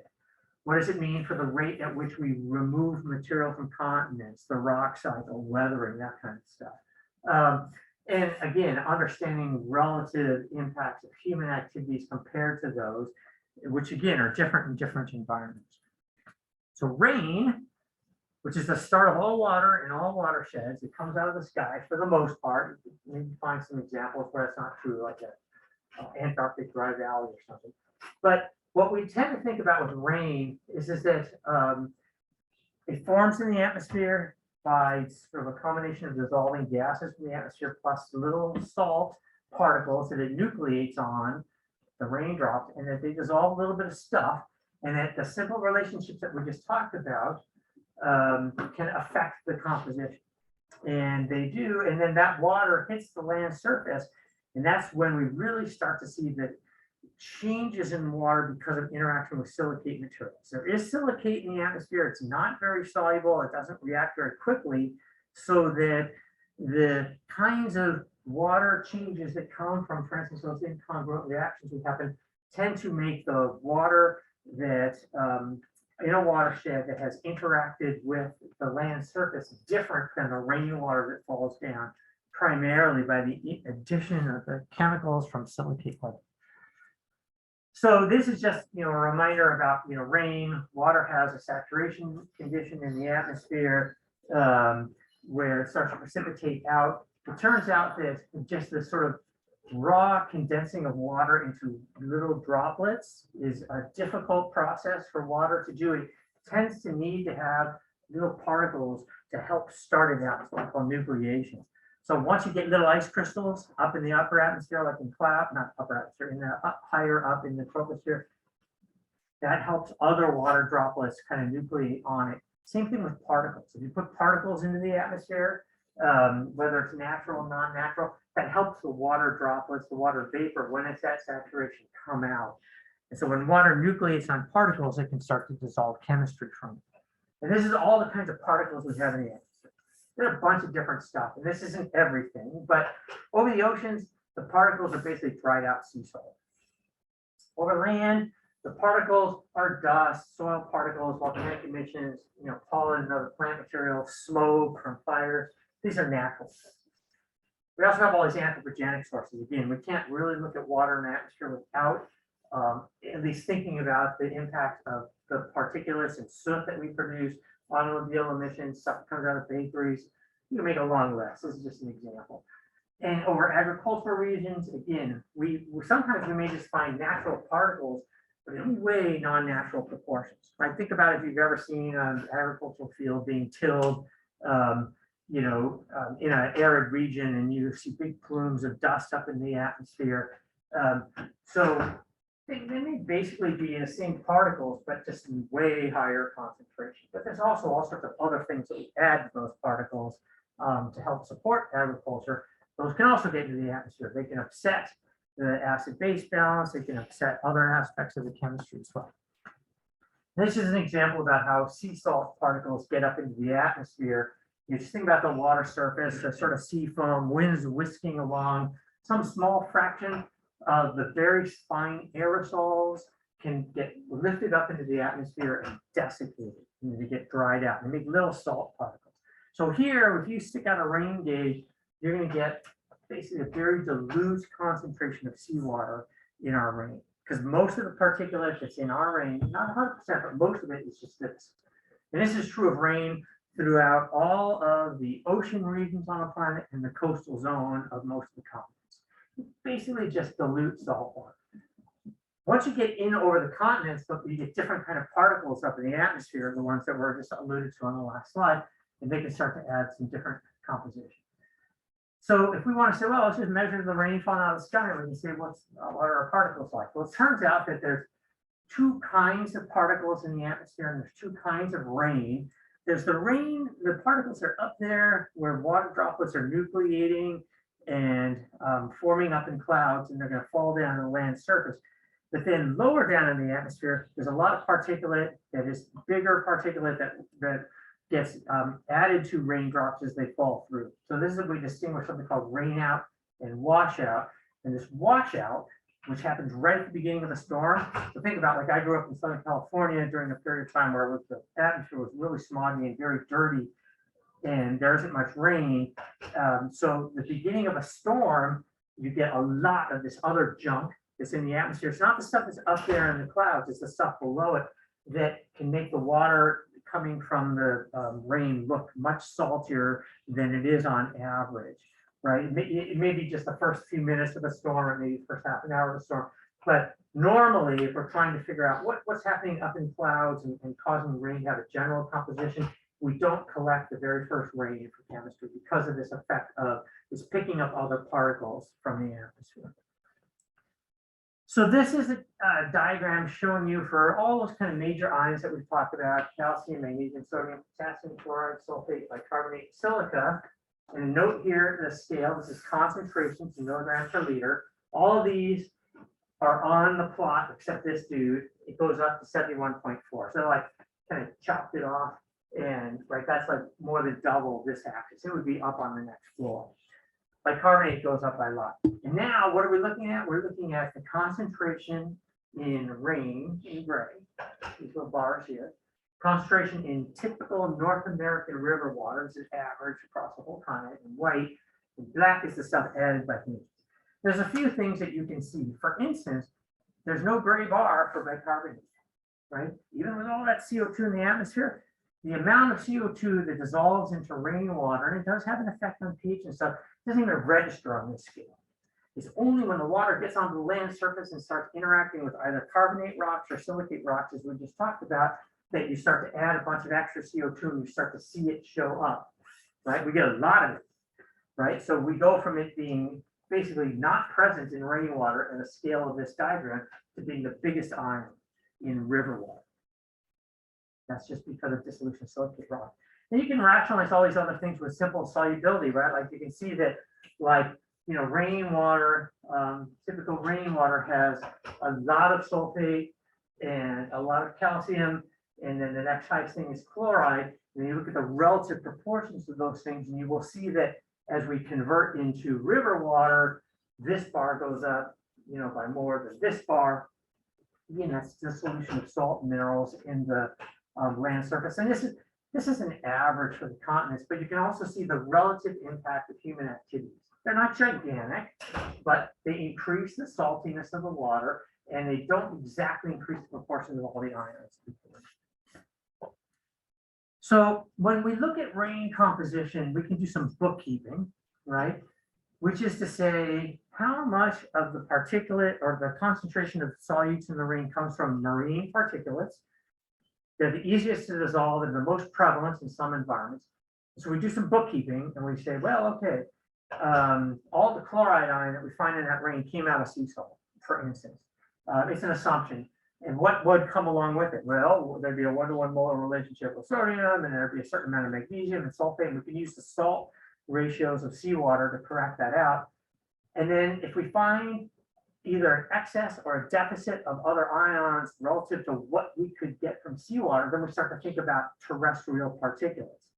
What does it mean for the rate at which we remove material from continents, the rock cycle, weathering, that kind of stuff? And again, understanding relative impacts of human activities compared to those, which again are different in different environments. So rain, which is the start of all water in all watersheds, it comes out of the sky for the most part. Maybe find some examples where it's not true, like an Antarctic dry valley or something. But what we tend to think about with rain is that it forms in the atmosphere by sort of a combination of dissolving gases from the atmosphere plus little salt particles that it nucleates on the raindrops, and that they dissolve a little bit of stuff, and that the simple relationships that we just talked about can affect the composition. And they do, and then that water hits the land surface, and that's when we really start to see the changes in water because of interaction with silicate materials. There is silicate in the atmosphere. It's not very soluble. It doesn't react very quickly, so that the kinds of water changes that come from, for instance, those incongruent reactions that happen tend to make the water that in a watershed that has interacted with the land surface different than the rainwater that falls down, primarily by the addition of the chemicals from silicate level. So this is just, a reminder about, rain. Water has a saturation condition in the atmosphere where it starts to precipitate out. It turns out that just this sort of raw condensing of water into little droplets is a difficult process for water to do. It tends to need to have little particles to help start it out. It's what we call nucleation. So once you get little ice crystals up in the upper atmosphere, like in cloud, not upper atmosphere, in the higher up in the troposphere, that helps other water droplets kind of nucleate on it. Same thing with particles. If you put particles into the atmosphere, whether it's natural or non-natural, that helps the water droplets, the water vapor, when it's at saturation, come out. And so when water nucleates on particles, it can start to dissolve chemistry from it. And this is all the kinds of particles we have in the atmosphere. There's a bunch of different stuff, and this isn't everything, but over the oceans, the particles are basically dried out sea salt. Over land, the particles are dust, soil particles, volcanic emissions, pollen and other plant materials, smoke from fires. These are natural sources. We also have all these anthropogenic sources. Again, we can't really look at water and atmosphere without at least thinking about the impact of the particulates and soot that we produce, automobile emissions, stuff that comes out of bakeries. You can make a long list. This is just an example. And over agricultural regions, again, we sometimes we may just find natural particles, but in way non-natural proportions. Right? Think about if you've ever seen an agricultural field being tilled, in an arid region, and you see big plumes of dust up in the atmosphere. So they may basically be the same particles, but just in way higher concentration. But there's also all sorts of other things that we add to those particles to help support agriculture. Those can also get into the atmosphere. They can upset the acid-base balance. They can upset other aspects of the chemistry as well. This is an example about how sea salt particles get up into the atmosphere. You just think about the water surface, the sort of sea foam, winds whisking along. Some small fraction of the very fine aerosols can get lifted up into the atmosphere and desiccated, and they get dried out. They make little salt particles. So here, if you stick out a rain gauge, you're going to get basically a very dilute concentration of seawater in our rain, because most of the particulate that's in our rain, not 100%, but most of it is just this. And this is true of rain throughout all of the ocean regions on the planet and the coastal zone of most of the continents. It basically just dilutes salt water. Once you get in over the continents, you get different kind of particles up in the atmosphere, the ones that were just alluded to on the last slide, and they can start to add some different composition. So if we want to say, well, let's just measure the rainfall out of the sky, we can say, what are our particles like? Well, it turns out that there's two kinds of particles in the atmosphere, and there's two kinds of rain. There's the rain, the particles are up there where water droplets are nucleating and forming up in clouds, and they're going to fall down to the land surface. But then lower down in the atmosphere, there's a lot of particulate that is bigger particulate that gets added to raindrops as they fall through. So this is what we distinguish something called rainout and washout. And this washout, which happens right at the beginning of the storm. So think about, like, I grew up in Southern California during a period of time where the atmosphere was really smoggy and very dirty, and there isn't much rain. So the beginning of a storm, you get a lot of this other junk that's in the atmosphere. It's not the stuff that's up there in the clouds, it's the stuff below it that can make the water coming from the rain look much saltier than it is on average. Right? It may be just the first few minutes of the storm, or maybe the first half an hour of the storm. But normally, if we're trying to figure out what's happening up in clouds and causing rain to have a general composition, we don't collect the very first rain for chemistry because of this effect of this picking up other particles from the atmosphere. So this is a diagram showing you for all those kind of major ions that we've talked about: calcium, magnesium, sodium, potassium, chloride, sulfate, bicarbonate, silica. And note here the scale, this is concentrations in milligrams per liter. All of these are on the plot except this dude. It goes up to 71.4. So like kind of chopped it off, and right, that's like more than double this axis. It would be up on the next floor. Bicarbonate goes up by a lot. And now what are we looking at? We're looking at the concentration in rain in gray, these little bars here. Concentration in typical North American river waters is average across the whole continent, and white and black is the stuff added by humans. There's a few things that you can see. For instance, there's no gray bar for bicarbonate, right? Even with all that CO2 in the atmosphere, the amount of CO2 that dissolves into rainwater, and it does have an effect on pH and stuff, doesn't even register on this scale. It's only when the water gets onto the land surface and starts interacting with either carbonate rocks or silicate rocks, as we just talked about, that you start to add a bunch of extra CO2 and you start to see it show up, right? We get a lot of it, right? So we go from it being basically not present in rainwater in the scale of this diagram to being the biggest ion in river water. That's just because of dissolution of silicate rock. And you can rationalize all these other things with simple solubility, right? Like you can see that, like, rainwater, typical rainwater has a lot of sulfate and a lot of calcium and then the next highest thing is chloride. And you look at the relative proportions of those things, and you will see that as we convert into river water, this bar goes up, by more than this bar. Again, that's the solution of salt minerals in the land surface. And this is an average for the continents, but you can also see the relative impact of human activities. They're not gigantic, but they increase the saltiness of the water, and they don't exactly increase the proportion of all the ions. So when we look at rain composition, we can do some bookkeeping, right? Which is to say, how much of the particulate or the concentration of solutes in the rain comes from marine particulates. They're the easiest to dissolve and the most prevalent in some environments. So we do some bookkeeping and we say, well, okay, all the chloride ion that we find in that rain came out of sea salt, for instance. It's an assumption. And what would come along with it? Well, there'd be a 1-to-1 molar relationship with sodium, and there'd be a certain amount of magnesium and sulfate. And we can use the salt ratios of seawater to correct that out. And then if we find either an excess or a deficit of other ions relative to what we could get from seawater, then we start to think about terrestrial particulates.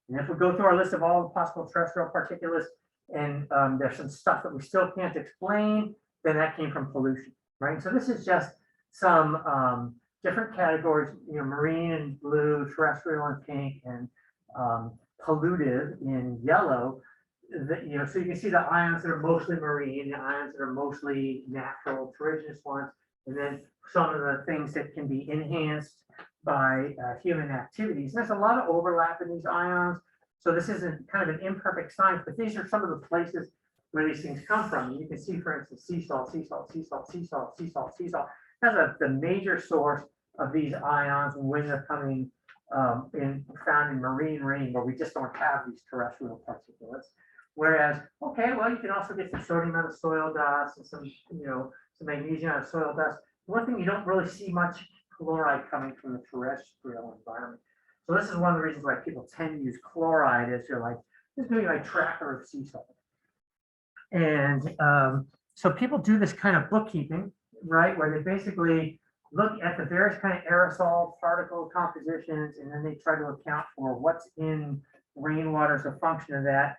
And if we go through our list of all the possible terrestrial particulates, and there's some stuff that we still can't explain, then that came from pollution, right? So this is just some different categories, marine in blue, terrestrial in pink, and pollutive in yellow. So you can see the ions that are mostly marine, the ions that are mostly natural, terrigenous ones, and then some of the things that can be enhanced by human activities. There's a lot of overlap in these ions. So this isn't kind of an imperfect science, but these are some of the places where these things come from. And you can see, for instance, sea salt, sea salt, sea salt, sea salt, sea salt, sea salt. That's the major source of these ions when they're coming found in marine rain, where we just don't have these terrestrial particulates. Whereas, okay, well, you can also get some sodium out of soil dust and some magnesium out of soil dust. One thing, you don't really see much chloride coming from the terrestrial environment. So this is one of the reasons why people tend to use chloride, as you're like, this is going to be my tracker of sea salt. And so people do this kind of bookkeeping, right, where they basically look at the various kind of aerosol particle compositions, and then they try to account for what's in rainwater as a function of that.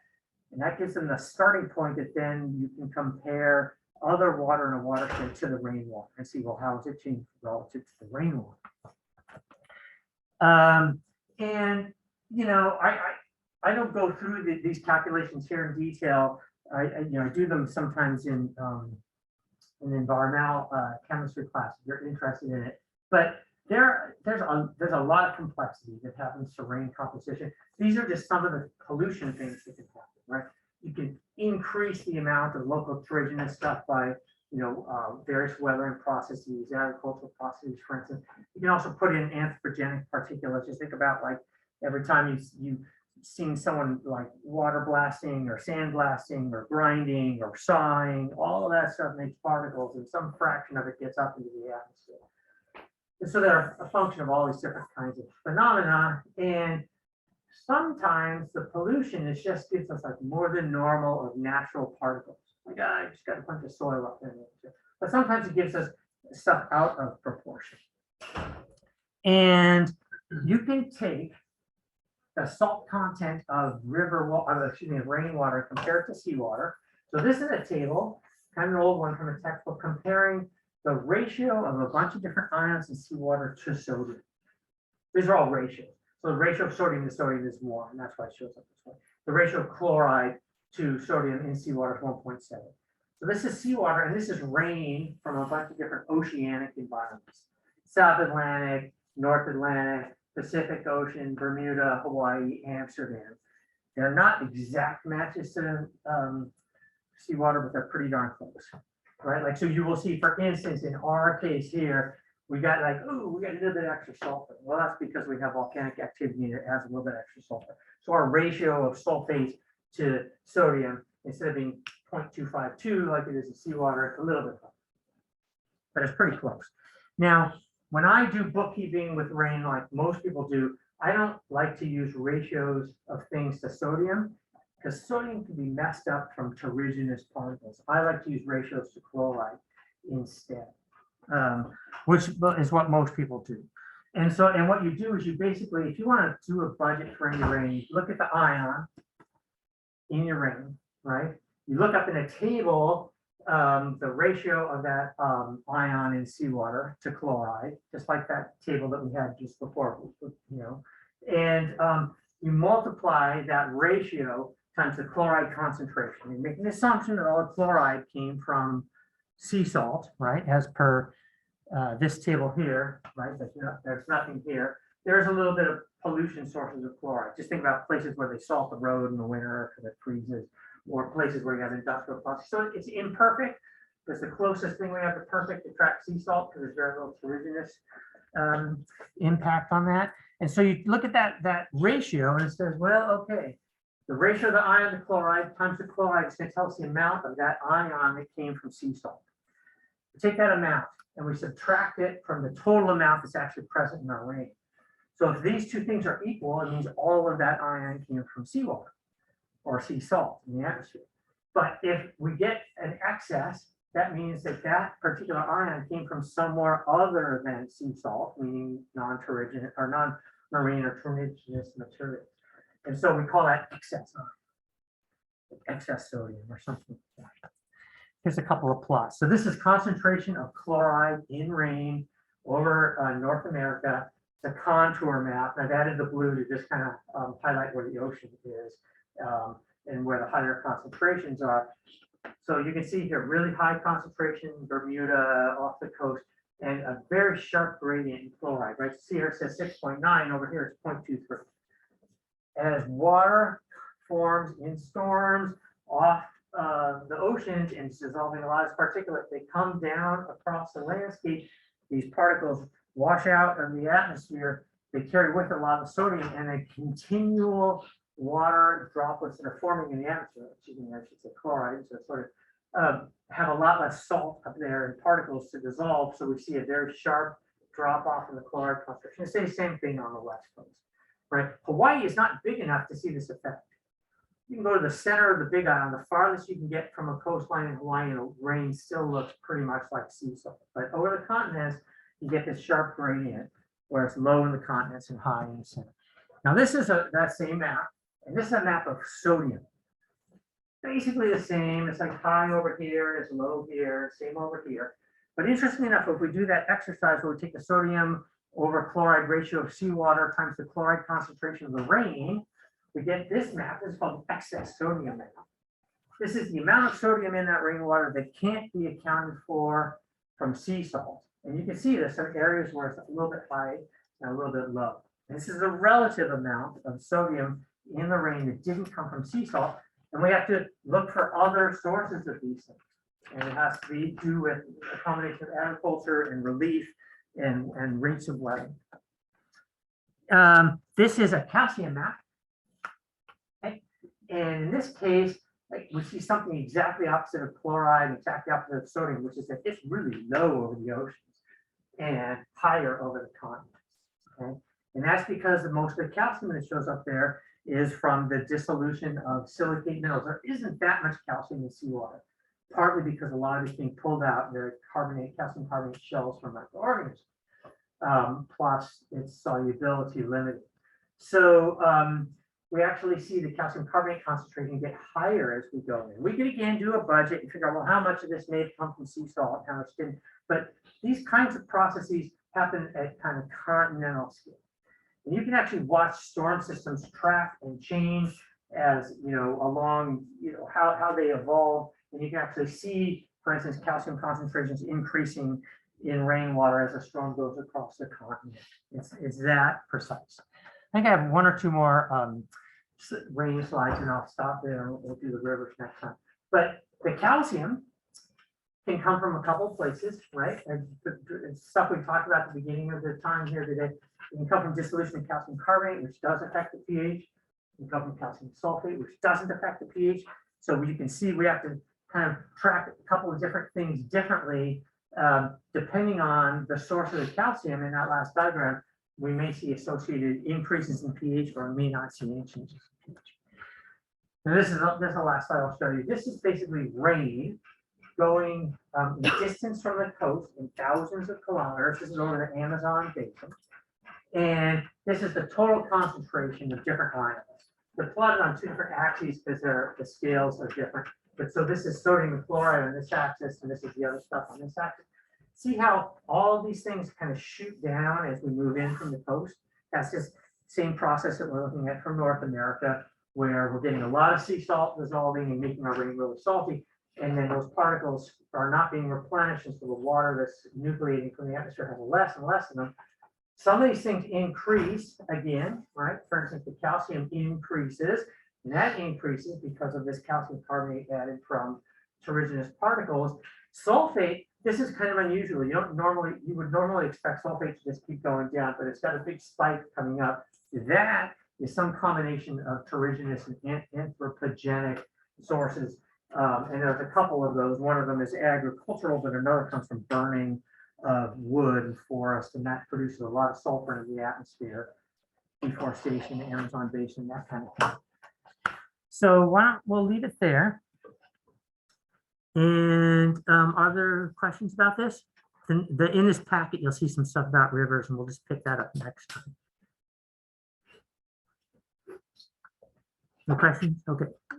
And that gives them the starting point that then you can compare other water in a watershed to the rainwater and see, well, how is it changed relative to the rainwater? And, I don't go through these calculations here in detail. I do them sometimes in an environmental chemistry class if you're interested in it. But there's a lot of complexity that happens to rain composition. These are just some of the pollution things that can happen, right? You can increase the amount of local terrigenous stuff by various weathering processes, agricultural processes, for instance. You can also put in anthropogenic particulates. Just think about, like, every time you've seen someone like water blasting or sand blasting or grinding or sawing, all of that stuff makes particles, and some fraction of it gets up into the atmosphere. And so they're a function of all these different kinds of phenomena. And sometimes the pollution just gives us like more than normal of natural particles. Like, I just got a bunch of soil up there. But sometimes it gives us stuff out of proportion. And you can take the salt content of rainwater compared to seawater. So this is a table, kind of an old one from a textbook, comparing the ratio of a bunch of different ions in seawater to sodium. These are all ratios. So the ratio of sodium to sodium is 1. That's why it shows up this way. The ratio of chloride to sodium in seawater is 1.7. So this is seawater, and this is rain from a bunch of different oceanic environments. South Atlantic, North Atlantic, Pacific Ocean, Bermuda, Hawaii, Amsterdam. They're not exact matches to seawater, but they're pretty darn close, right? Like, so you will see, for instance, in our case here, we got like, oh, we got a little bit extra sulfur. Well, that's because we have volcanic activity that has a little bit extra sulfur. So our ratio of sulfate to sodium, instead of being 0.252 like it is in seawater, it's a little bit higher, but it's pretty close. Now, when I do bookkeeping with rain, like most people do, I don't like to use ratios of things to sodium, because sodium can be messed up from terrigenous particles. I like to use ratios to chloride instead, which is what most people do. And so, and what you do is you basically, if you want to do a budget for any rain, you look at the ion in your rain, right? You look up in a table, the ratio of that ion in seawater to chloride, just like that table that we had just before, and you multiply that ratio times the chloride concentration. You make an assumption that all the chloride came from sea salt, right? As per this table here, right? But there's nothing here. There's a little bit of pollution sources of chloride. Just think about places where they salt the road in the winter because it freezes, or places where you have industrial processes. So it's imperfect. It's the closest thing we have to perfect to track sea salt because there's very little terrigenous impact on that. And so you look at that ratio and it says, well, okay, the ratio of the ion to chloride times the chloride is going to tell us the amount of that ion that came from sea salt. We take that amount and we subtract it from the total amount that's actually present in our rain. So if these two things are equal, it means all of that ion came from seawater or sea salt in the atmosphere. But if we get an excess, that means that that particular ion came from somewhere other than sea salt, meaning non-terrigenous or non-marine or terrigenous materials. And so we call that excess ion, excess sodium or something like that. Here's a couple of plots. So this is concentration of chloride in rain over North America. It's a contour map. I've added the blue to just kind of highlight where the ocean is and where the higher concentrations are. So you can see here, really high concentration, Bermuda off the coast, and a very sharp gradient in chloride, right? See here, it says 6.9, over here it's 0.23. As water forms in storms off the oceans and it's dissolving a lot of particulate, they come down across the landscape. These particles wash out of the atmosphere. They carry with it a lot of sodium and a continual water droplets that are forming in the atmosphere, excuse me, I should say chloride, so sort of have a lot less salt up there and particles to dissolve. So we see a very sharp drop off in the chloride concentration. It's the same thing on the west coast, right? Hawaii is not big enough to see this effect. You can go to the center of the Big Island. The farthest you can get from a coastline in Hawaii, and the rain still looks pretty much like sea salt. But over the continents, you get this sharp gradient where it's low in the continents and high in the center. Now this is that same map, and this is a map of sodium. Basically the same. It's like high over here, it's low here, same over here. But interestingly enough, if we do that exercise where we take the sodium over chloride ratio of seawater times the chloride concentration of the rain, we get this map. This is called excess sodium map. This is the amount of sodium in that rainwater that can't be accounted for from sea salt. And you can see there's some areas where it's a little bit high and a little bit low. And this is a relative amount of sodium in the rain that didn't come from sea salt. And we have to look for other sources of these things. And it has to be due with a combination of agriculture and relief and rates of weather. This is a calcium map. Okay. And in this case, we see something exactly opposite of chloride, exactly opposite of sodium, which is that it's really low over the oceans and higher over the continents. Okay. And that's because most of the calcium that shows up there is from the dissolution of silicate minerals. There isn't that much calcium in seawater, partly because a lot of it's being pulled out in the calcium carbonate shells from microorganisms, plus its solubility limited. So we actually see the calcium carbonate concentration get higher as we go in. We can again do a budget and figure out, well, how much of this may have come from sea salt, how much didn't. But these kinds of processes happen at kind of continental scale. And you can actually watch storm systems track and change as, along, how they evolve. And you can actually see, for instance, calcium concentrations increasing in rainwater as a storm goes across the continent. It's that precise. I think I have one or two more rain slides and I'll stop there and we'll do the rivers next time. But the calcium can come from a couple of places, right? And stuff we talked about at the beginning of the time here today. It can come from dissolution of calcium carbonate, which does affect the pH. It can come from calcium sulfate, which doesn't affect the pH. So you can see we have to kind of track a couple of different things differently, depending on the source of the calcium in that last diagram. We may see associated increases in pH or may not see any changes in pH. Now this is the last slide I'll show you. This is basically rain going in distance from the coast in thousands of kilometers. This is over the Amazon basin. And this is the total concentration of different ions. They're plotted on two different axes because the scales are different. But so this is sodium and chloride on this axis, and this is the other stuff on this axis. See how all of these things kind of shoot down as we move in from the coast? That's just same process that we're looking at from North America, where we're getting a lot of sea salt dissolving and making our rain really salty. And then those particles are not being replenished, and so the water that's nucleating from the atmosphere has less and less of them. Some of these things increase again, right? For instance, the calcium increases, and that increases because of this calcium carbonate added from terrigenous particles. Sulfate, this is kind of unusual. You would normally expect sulfate to just keep going down, but it's got a big spike coming up. That is some combination of terrigenous and anthropogenic sources. And there's a couple of those. One of them is agricultural, but another comes from burning of wood and forest, and that produces a lot of sulfur in the atmosphere, deforestation, the Amazon basin, that kind of thing. So we'll leave it there. And are there questions about this? In this packet, you'll see some stuff about rivers, and we'll just pick that up next time. No questions? Okay.